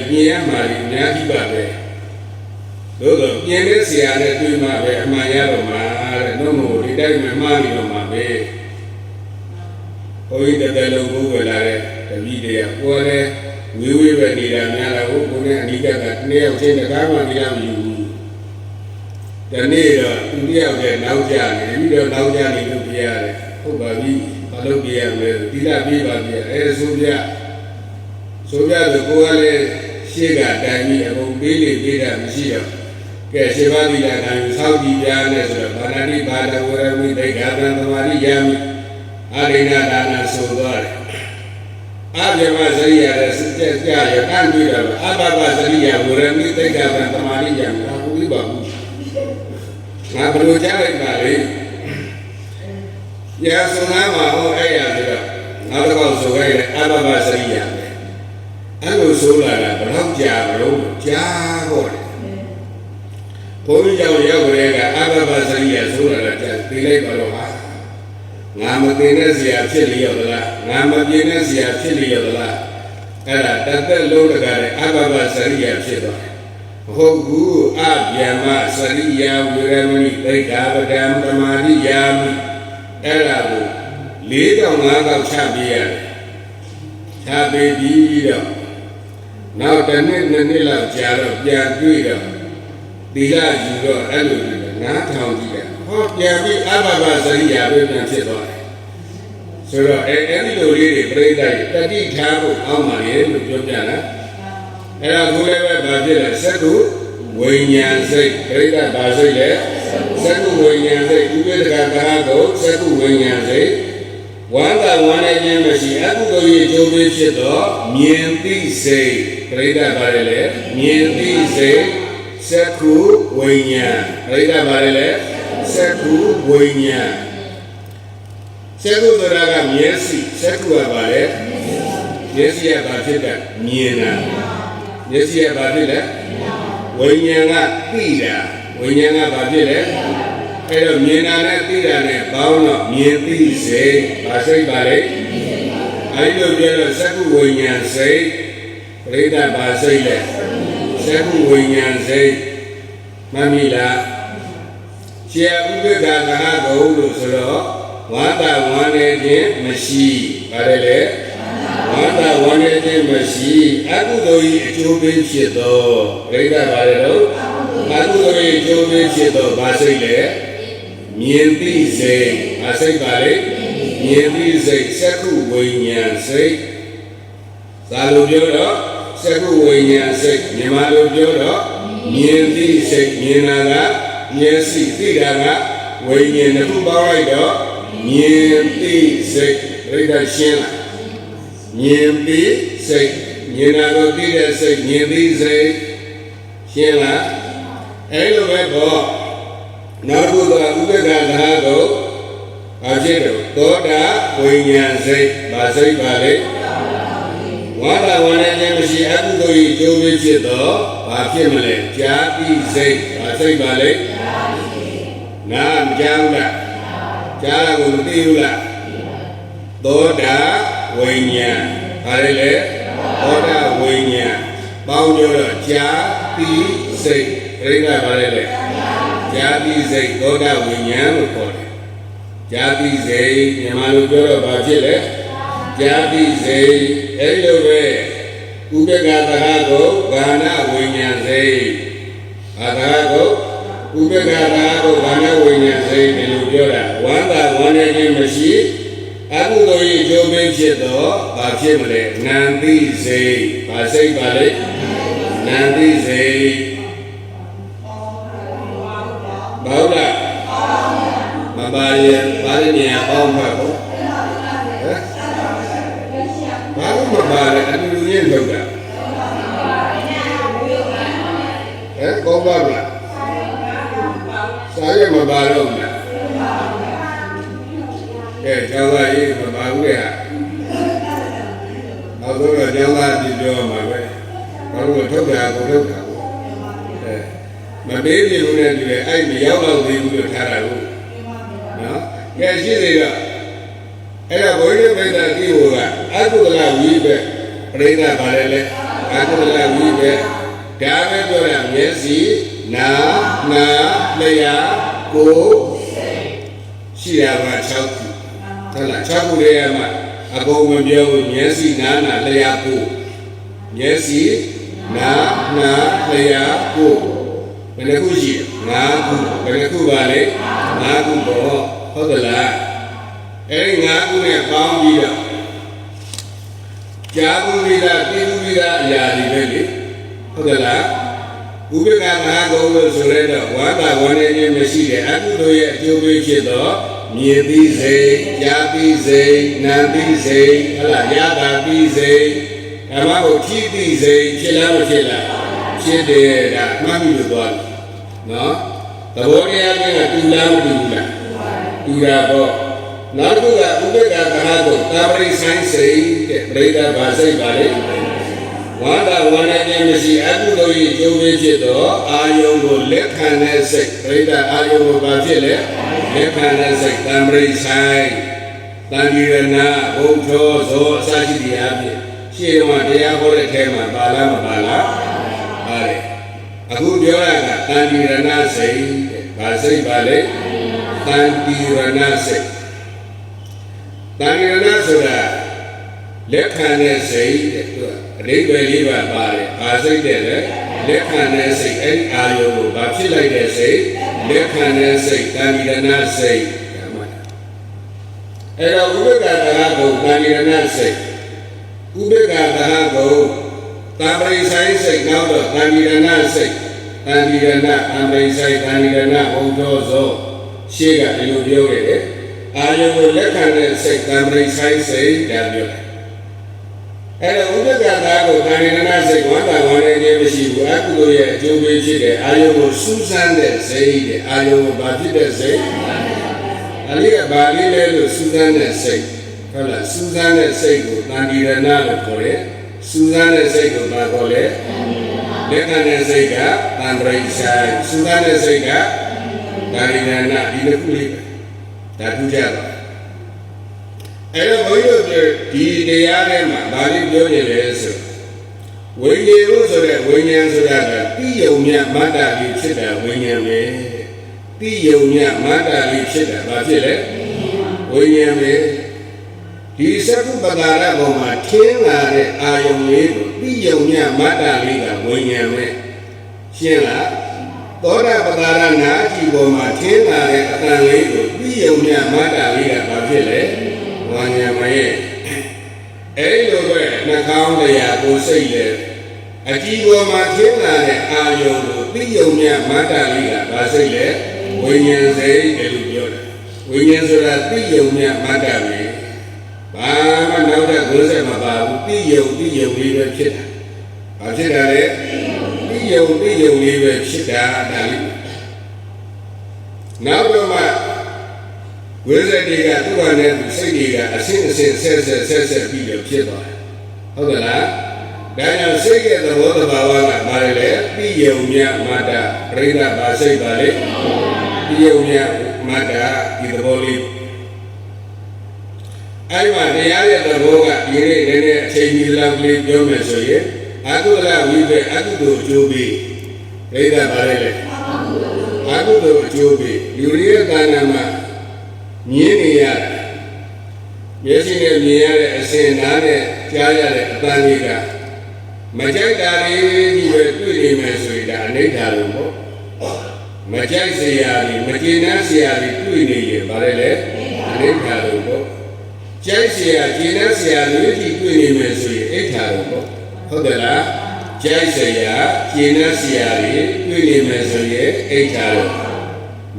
Mia Mari, Naki Babe. Though the Yenesia, my Mayaroma, no more, the time money on my bed. Oh, the Delo will the video, we will need a Nala who and he got that nail in the government you. The needle, India, now Jan, you don't know Jan in Lupiare, who by me, Alubia, Dila Viva, Subia. So that the Goale Shiga, Dani, about Billy, Vida, Mishia. Keshivadi, and Saudi Janes, Banani, Bada, where we take out the Mariam, Arena, Dana, Sodar. Abjamazaria, Sitya, can't do that. Ababazaria, where we take out the Mariam, Abuba. Abu Jari, yes, so now, I am not also Ababazaria. I will so like a long job, job. Poi già Ababazaria, so like a delay Baloha. Namatina, Chili of the La, Namatina, Chili of the La. That the load of Ababazaria Chiba. Hogu, Abyama, Saria, Wiremini, they have a damn Tamadi Yami, Elabu, lead on Naga Chabia. Chabi. Now the Nila Jaro, Yaguida, Dila Judo, Elu, not Town. Oh, Yabi Ababazaria, and Chiba. So, any lady, Breda, that did have Amari, Jojana. And I go ever Bajilla, Seku, Wayan say, Breda Bazile, Seku Wayan say, you get a Gago, Seku Wayan say. One by one again, she had to go to Vichito, Mienti say, Preda Barele, Mienti say, Seku Wanya, Preda Barele, Seku Wanya. Seku Duraga Miesi, Seku Abale, Yesi Abatida, Miena, Yesi Abatida, Wanyanga Pida, Wanyanga Batile. Pero miena tira ne pauno mienti se pasai vale ahí lo vieron saku wenyan se preda pasai le saku wenyan se mamila chia uge ga ga go lo so lo wanda wane je mashi parele wanda wane je mashi aku do yi achu bin phit do preda vale lo aku do yi achu bin phit do pasai le Mienti say, I say Valley, Mienti say, Seku Wayan say, Salubioda, Seku Wayan say, Yamalubioda, Mienti say, Mienada, Miesi, Tidaga, Wayan Kubaida, Mienti say, Rida Shena, Mienti say, Mienado Tida say, Mienti say, Shena, Elobebo. Naruda Uga Ajero, Toda, Wayan say, Basai Valley. Wanda Wanashi Abu Jovichito, Bakimale, Jati say, Basai Valley. Nam Janga, Jagula, Toda, Wayan, Harele, Toda, Wayan, Boundura, Jati say, Rina Valley. Jadi say Goda Winyan call it. Jadi say Yamalu Joro Bajile. Jadi say Elove Ubegadago Gana Winyan say Adago Ubegadago Gana Winyan say Melujora. Wanda one again machine. Abu Doi Jobe Cheto Bajimle Nandi say Basai Bale Nandi say Bauda, Mabaya, Balinia, Almabo. Baru Mabaya, and Union Boga. Gobaba. Saya Mabarona. Jawai Mabaria. Although Java did your my way. Baru Toga. My baby who had I be yellow, they would have no? Yes, she did. And I waited by that you I could allow you back. Pray that Barele, I could allow you back. Damn it, yes, see, na, Lea, go, ရှိတာက6ခုဟုတ်လား6ခုတည်းမှာအကုန်မပြောဘူးမျက်စိနားနာလျှာကိုမျက်စိနားနာလျှာကိုဘယ်နှခုရှိ5ခုဘယ်နှခုပါလဲ5ခုပေါ့ဟုတ်ကလားအဲဒီ5ခုနဲ့ပေါင်းပြီးတော့ကြာဘူးပြီးတာသိဘူးပြီးတာအရာတွေပဲလေဟုတ်ကလားဥပ္ပကမဟာကုံလို့ဆိုရတော့ဝါဒဝဏ္ဏခြင်းမရှိတဲ့အကုသိုလ်ရဲ့အကျိုးပေးဖြစ်တော့မြင်သိစိတ်ကြားသိစိတ်နားသိစိတ်ဟုတ်လားရတာသိစိတ်ဓမ္မကိုထိသိစိတ်ဖြစ်လားမဖြစ်လားဖြစ်တယ်ဒါမှတ်ပြီးလို့သွားတယ်နော်သဘောတရားချင်းကတူလားမတူဘူးလားတူတာပေါ့နောက်တစ်ခုကဥပ္ပကမဟာကုံတာပရိဆိုင်စိတ်တဲ့ပရိဒါဘာစိတ်ပါလေဝါဒဝဏ္ဏခြင်းမရှိအကုသိုလ်၏ကျိုးပေးဖြစ်သောအာယုံကိုလက်ခံတဲ့စိတ်ပရိဒါအာယုံကိုဘာဖြစ်လဲလက်ခံတဲ့စိတ်တံပရိဆိုင်တံဒီရဏဘုံထောဇောအစရှိတရားဖြင့်ရှင်းတော့တရားဟောတဲ့ထဲမှာပါလားမပါလားပါတယ်အခုပြောရတာတံဒီရဏစိတ်တဲ့ဘာစိတ်ပါလဲတံဒီရဏစိတ်တံဒီရဏဆိုတာလက်ခံတဲ့စိတ်တဲ့သူကအဓိပ္ပာယ်လေးပါပါတယ်။ဘာစိတ်တဲ့လဲလက်ခံတဲ့စိတ်အဲ့ဒီအာယုံကိုဘာဖြစ်လိုက်တဲ့စိတ်လက်ခံတဲ့စိတ်တဏှိရဏစိတ်ဒါမှအဲ့တော့ဥပ္ပကတဟကုံတဏှိရဏစိတ်ဥပ္ပကတဟကုံတာပရိဆိုင်စိတ်နောက်တော့တဏှိရဏစိတ်တဏှိရဏအပရိဆိုင်တဏှိရဏဘုံတော်ဇောရှေ့ကဒီလိုပြောခဲ့တယ်အာယုံကိုလက်ခံတဲ့စိတ်တဏှိဆိုင်စိတ်ဒါပြောတယ်အဲ့တော့ဥပ္ပကတာကိုတဏှိရဏစိတ်ဝါဒဝါနေခြင်းမရှိဘူးအကုသိုလ်ရဲ့အကျိုးပေးဖြစ်တဲ့အာယုံကိုစူးစမ်းတဲ့စိတ်တဲ့အာယုံကိုဘာဖြစ်တဲ့စိတ်အလေးကဘာလေးလဲလို့စူးစမ်းတဲ့စိတ်ဟုတ်လားစူးစမ်းတဲ့စိတ်ကိုတဏှိရဏလို့ခေါ်တယ်စူးစမ်းတဲ့စိတ်ကိုဘာခေါ်လဲလက်ခံတဲ့စိတ်ကတံပရိဆိုင်စူးစမ်းတဲ့စိတ်ကတဏှိရဏဒီတစ်ခုလေးပဲဒါထူးခြားပါအဲ့တော့ဘုန်းကြီးတို့ဒီတရားထဲမှာဗာလိပြောနေလဲဆိုဝိညာဉ်လို့ဆိုတဲ့ဝိညာဉ်ဆိုတာကတိယုံမြတ်မတ္တလေးဖြစ်တာဝိညာဉ်ပဲတိယုံမြတ်မတ္တလေးဖြစ်တာဘာဖြစ်လဲဝိညာဉ်ပဲဒီသက္ကုပ္ပဒါရဘုံမှာထင်းလာတဲ့အာယုံလေးကိုတိယုံမြတ်မတ္တလေးကဝိညာဉ်ပဲရှင်းလားသောတာပတ္တရနာကြည့်ဘုံမှာထင်းလာတဲ့အတန်လေးကိုတိယုံမြတ်မတ္တလေးကဘာဖြစ်လဲဝါညာမရဲ့အဲ့လိုပဲနှာခေါင်းတရားကိုစိတ်လေအကြည့်ပေါ်မှာထင်းလာတဲ့အာယုံကိုသိယုံမြတ်မတ္တလေးကဘာစိတ်လဲဝိညာဉ်စိတ်တယ်လို့ပြောတယ်ဝိညာဉ်ဆိုတာသိယုံမြတ်မတ္တလေးဘာမှနောက်တဲ့ဘုရားမပါဘူးသိယုံလေးပဲဖြစ်တာဘာဖြစ်တာလဲသိယုံလေးပဲဖြစ်တာဒါလေးနောက်တော့မှဝိဇ္ဇာတွေကသူ့ဘာနဲ့စိတ်တွေကအဆင့်ဆက်ပြီးတော့ဖြစ်သွားတယ်ဟုတ်ကလားဒါကြောင့်စိတ်ရဲ့သဘောတဘာဝကဘာလဲသိယုံမြတ်မတ္တပရိသဘာစိတ်ပါလေသိယုံမြတ်မတ္တဒီသဘောလေးအဲ့မှာတရားရဲ့သဘောကဒီနေ့နည်းနည်းအချိန်ကြီးလောက်လေးပြောမယ်ဆိုရင်အကုသလဝိပေအကုသိုလ်အကျိုးပေးပရိသဘာလဲအကုသိုလ်အကျိုးပေးလူရဲ့ကာဏမှာမြင်နေရတယ်မျက်စိနဲ့မြင်ရတဲ့အစင်နားနဲ့ကြားရတဲ့အပန်းလေးကမကြိုက်တာလေးကြီးပဲတွေ့နေမယ်ဆိုရင်ဒါအနိဋ္ဌာလို့ပေါ့မကြိုက်စရာကြီးမကျေနပ်စရာကြီးတွေ့နေရင်ဗါလဲလေအနိဋ္ဌာလို့ပေါ့ကြိုက်စရာကျေနပ်စရာလေးကြီးတွေ့နေမယ်ဆိုရင်အိဋ္ဌာလို့ပေါ့ဟုတ်တယ်လားကြိုက်စရာကျေနပ်စရာကြီးတွေ့နေမယ်ဆိုရင်အိဋ္ဌာလို့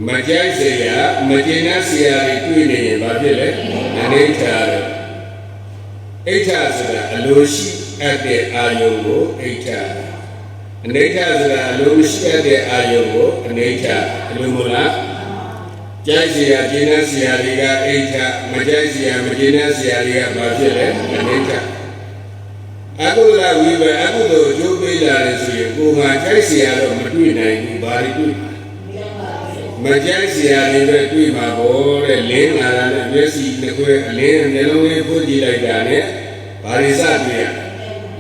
မကြိုက်စရာမကျေနပ်စရာတွေတွေ့နေရင်ဘာဖြစ်လဲအနိဋ္ဌာလို့အိဋ္ဌာဆိုတာအလိုရှိအပ်တဲ့အာယုံကိုအိဋ္ဌာအနိဋ္ဌာဆိုတာအလိုမရှိအပ်တဲ့အာယုံကိုအနိဋ္ဌာအလိုမလားကြိုက်စရာကျေနပ်စရာတွေကအိဋ္ဌာမကြိုက်စရာမကျေနပ်စရာတွေကဘာဖြစ်လဲအနိဋ္ဌာအကုသလဝိပေအကုသိုလ်အကျိုးပေးလာတယ်ဆိုရင်ကိုယ်မှာကြိုက်စရာတော့မတွေ့နိုင်ဘူးဘာတွေတွေ့မကြိုက်စရာတွေပဲတွေ့မှာပေါ့တဲ့လင်းလာတာနဲ့မျက်စိနှစ်ခွဲအလင်းနှလုံးလေးဖွင့်ကြည့်လိုက်တာနဲ့ဘာတွေစတွေ့ရ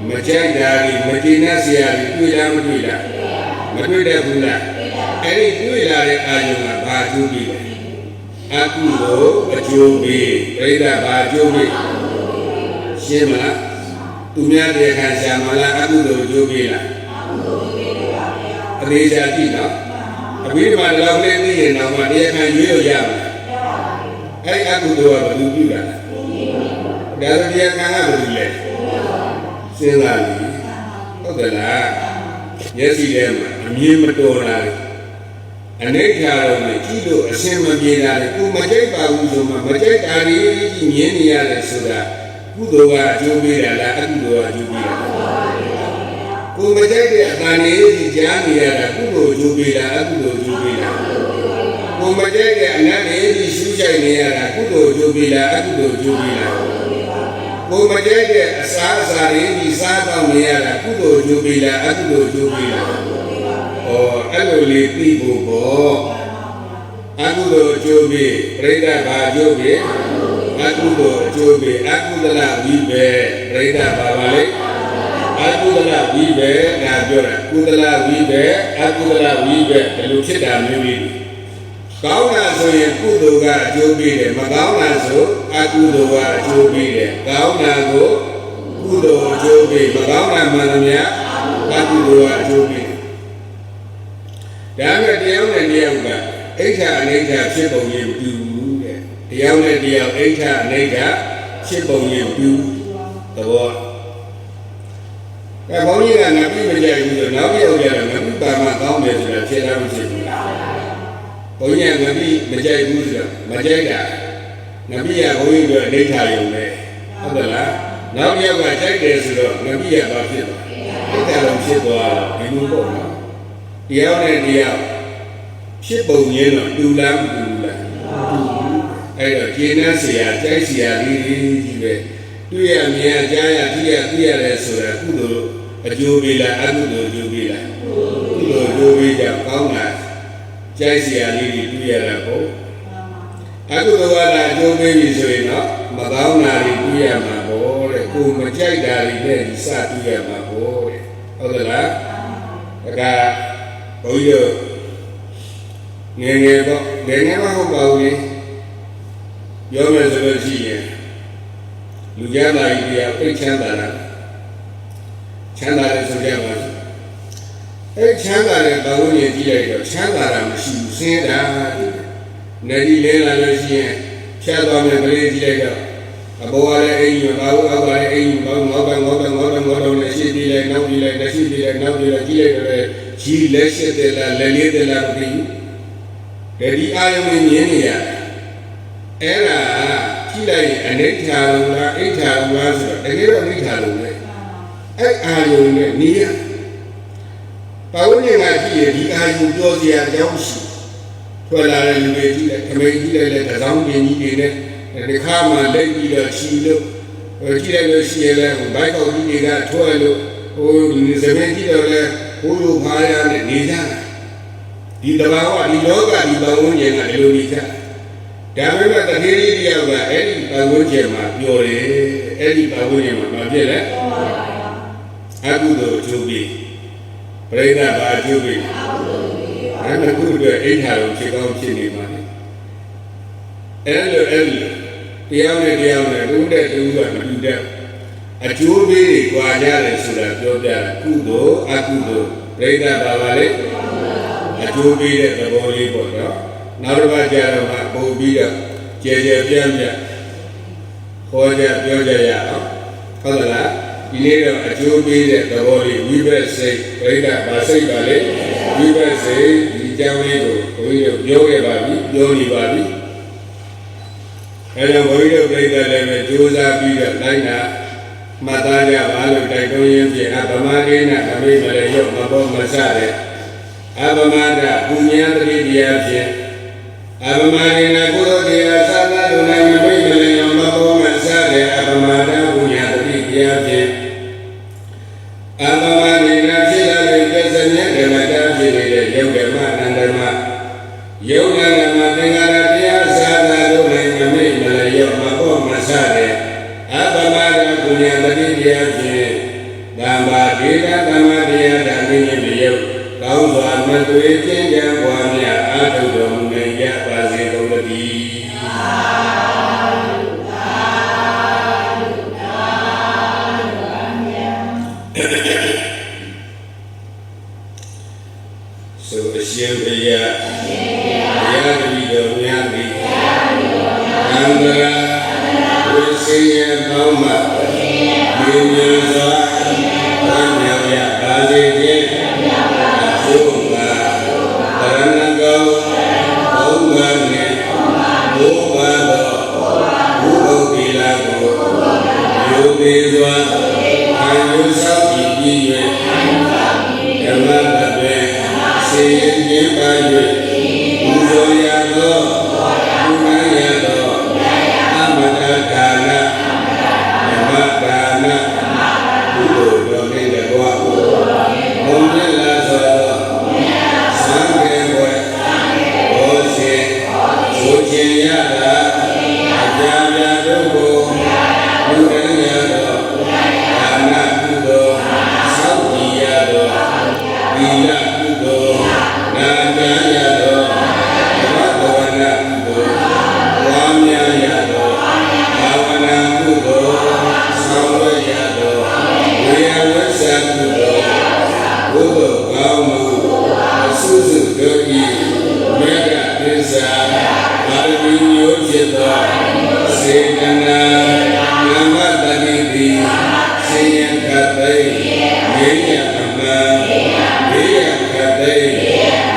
မကြိုက်တာတွေမကျေနပ်စရာတွေတွေ့လားမတွေ့လားမတွေ့တတ်ဘူးလားအဲ့ဒီတွေ့လာတဲ့အာယုံကဘာကျိုးပြီးလဲ akudo ajobi berita bajobi siapa dunia dia kan sama lah akudo ajobi lah ada jadi nak tapi mana lain ni nama dia kan jual jam akudo apa tu juga kalau dia kan apa tu le selagi adalah ya sih dia ni betul lah Anek kalau ni kilo asam dia ada, tu macam baru cuma macam hari ini ada sudah, tu doa jubi ada, aku doa jubi ada. Tu macam dia tani di jam ada, tu doa jubi ada, aku doa jubi ada. Tu macam dia anak di susah ni ada, aku doa jubi ada, aku doa jubi ada. Tu macam dia asal di sabang ni ada, aku doa jubi ada, aku doa jubi ada. Oh, alo lipi bubo, aku do coba, berita bajobi, aku do coba, aku telah bibe, berita babalik, aku telah bibe, ngajor, aku telah bibe, kalau kita mewiri. Kau naso yang aku do ga coba deh, makau naso, aku do ga coba deh, kau nago, aku do coba, makau namanya, aku do ga coba. Jangan dia enggak, aja sebaunya dulu, dia aja sebaunya dulu, tahu? Kalau ni kan nabi menjadi itu, nabi orang nabi bapa kaum dia sudah cerita macam ni. Kalau ni nabi menjadi itu, menjadi dah, nabi yang orang itu nekat yang ni, adalah nabi yang menjadi dia sudah, nabi yang bapa itu, kita dalam sebuah ilmu pun. Dia sebaunya no dulam. Ada kena sia ni juga. Tu yang jaya dia le surat kudo ajubila akudo jubila. Kudo jubila kau nak sia ni tu yang aku. Aku tu ada jubili soalnya makau nari tu yang aku. Aku mencari dari ni satu yang aku. Adalah agak Bây giờ nghe có không bao nhiêu do mình sẽ làm gì vậy lúc giá này thì cái chán là số giá mà cái chán là bao nhiêu gì vậy chán là siêu xe đã này đi lên là gì chán là mình phải gì vậy bao giờ anh mà bao giờ anh ngó đâu này xí đi lại nấu đi lại gì vậy chỉ lấy xe để là cái để đi ai cũng nhìn nhỉ ấy là chỉ là anh ấy thà là rồi anh ấy là anh thà luôn đấy ấy ai cũng nhỉ bao nhiêu ngày thì đi ai cũng cho gì à giáo sư thôi là người chỉ là thằng là giáo viên như thế này để khám mà lấy đi là chỉ được chỉ là bài câu đi ra thôi luôn ôi giờ mấy chỉ là Ulu bahaya ni dah. Di bawah di loga di bangun je nak dulu ni dah. Dan memang terdiri dia apa? Bangun je mak biore, bangun je mak biar lah. Aku tu cubi, perintah bah cubi. Aku tu harum cikau sini mana. Tiang ni, udah. Acubi kuajar sudah jodoh akudo perintah bawale acubi deh terboleh bodoh narba jarum aku bidak jajar jamja koja ya kalau lah ini dah acubi deh terboleh wibasi perintah basai balik wibasi di jauh itu kau joni babi kalau kau perintah lembut jual bidak lainnya Matanya balu taikonya je abamade na kami melayu mabok masade abamada punya teri dia je abamade na guru dia sana dunai kami melayu mabok masade abamada punya teri dia je abamade na sila lejasanya demada jile yoga nandama dengan dia sana dunai kami melayu mabok masade abamada punya tadi dia je gambar dia dan ini beliau kau suami tu itu yang buahnya ada dong meja pasti kau တိ ဆိုအရှင်ဘုရားဘုရားတပည့်တော်များသည်သံဃာဝိစေယကောင်းမှမြေမြတ်စွာဘုရားရပါစေခြင်းအကျိုးမှာတရဏဂောဘုံကနှင့်ဘုဘာသောဘုဟုတိလာကိုယုသေးစွာခံယူဆောင်ပြီး၍ဓမ္မတပင်စေရင်ခြင်းပါ၍ဘုဇောရသောဘုရားရသောအမတဒါနဓမ္မဒါနဘုလိုတော်နှင့်တကွာဘုံမြတ်လာသောသံဃေဝေဘောရှင်ဘုခြင်းရတာအကြံပြတို့ကိုဘုရားရသောဒါနကုသိုလ်သောက်တည်ရသောသီလကုသိုလ်နာကြရသောဓမ္မဘဝနာကုသိုလ်ဝါမြရသောဘာဝနာကုသိုလ်ဆောင်ရွက်ရသောဝေယဝဆကုသိုလ်ဘုဒ္ဓကောင်းမှုအစုစုတို့၏မေတ္တာသစ္စာပါရမီမျိုးဖြစ်သောစေတနာနမတတိတိဆင်းရဲခတ်သိငြိမ်းရအမှန်ဘေးရခတ်သိ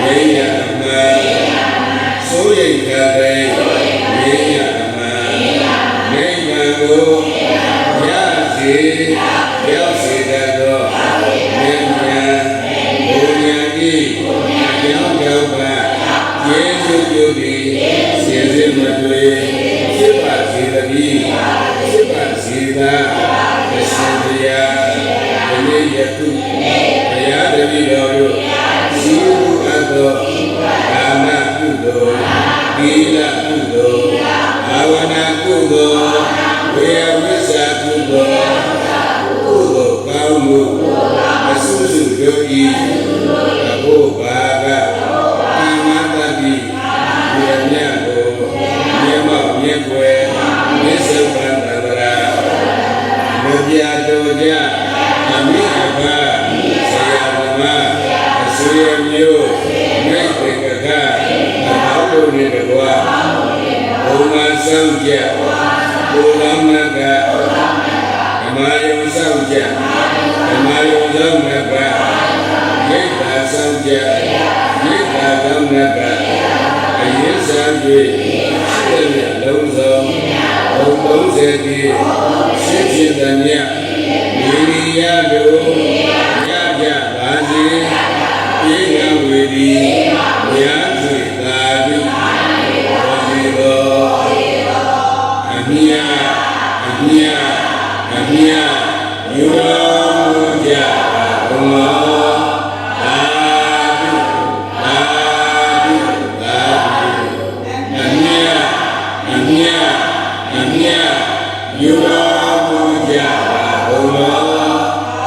ငြိမ်းရအမှန်စိုးရိမ်ခတ်သိငြိမ်းရအမှန်နိဗ္ဗာန်ကိုရစေရောက်စေတတ်သောဉာဏ်ဉာဏ်ဘုံဉာဏ်ဤအကြောင်းကြောင့်ပါယေရှုပြုသည်စေစေမတွေ့ဖြစ်ပါစေတည်းဖြစ်ပါစေသာအရှင်ဘုရားဒီနေ့ယခုဘုရားတပည့်တော်တို့ရှိမှုအပ်သောဒါနကုသိုလ်သီလကုသိုလ်ဘာဝနာကုသိုလ်ဝေယဝိဇ္ဇာကုသိုလ်ကုသိုလ်ကောင်းမှုအစုစုတို့၏အဖို့ဘာကကာမတတိဉာဏ်မြတ်ကိုမြတ်မောက်မြတ်ွယ်မြစ္ဆုပန်တန္တရာမပြတော်ကြအမိအဘဆရာသမားအဆွေမျိုးမိတ်တေကကအဘောက်တို့နှင့်တကွာဘုံမှာဆောင်ကြဘုရားမကဓမ္မယုံဆောင်ကြဓမ္မယုံဆောင်မကရိတ်တာဆောင်ကြရိတ်တာကောင်းမကအရင်စား၍ရှိတဲ့လုံးစုံဘုံ30တိရှိဖြစ်တဲ့မြတ်မိရိယတို့ရကြပါစေပြေငါဝေဒီဘုရားဆွေသာဓုဘောဇေသောအမြတ်အမြတ်အမြတ်ယူတော်မူကြပါဘုရားသာဓုသာဓုသာဓုအမြတ်အမြတ်အမြတ်ယူတော်မူကြပါဘုရား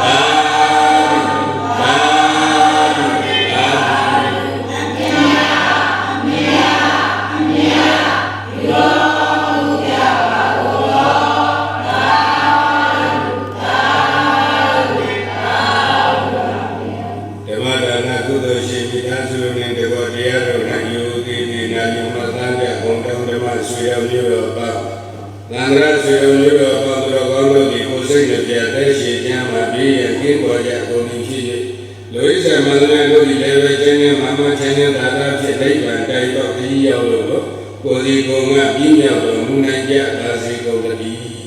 သာဓုသာဓုသာဓုဓမ္မဒါနကုသိုလ်ရှိမိသားစုနှင့်တကွတရားတော်၌ယုတိတိနာယုမသံကြဘုံတော်ဓမ္မဆွေတော်မျိုးတော်ပါသံဃာဆွေတော်မျိုးတော်ပေါင်းတော်ကောင်းတို့ဒီကိုယ်စိတ်နှပြတဲ့ရှိခြင်းမှာပြည့်ရကင်းပေါ်ကြကုန်ပြီဖြစ်၍လူဣဇမန္တနာတို့ဒီလည်းပဲခြင်းနဲ့မမခြင်းနဲ့သာသာဖြစ်နိဗ္ဗာန်တိုက်တော့ခရီးရောက်လို့ကိုယ်စီကိုယ်ငါပြည့်မြောက်တော်မူနိုင်ကြပါစေကုန်သတည်း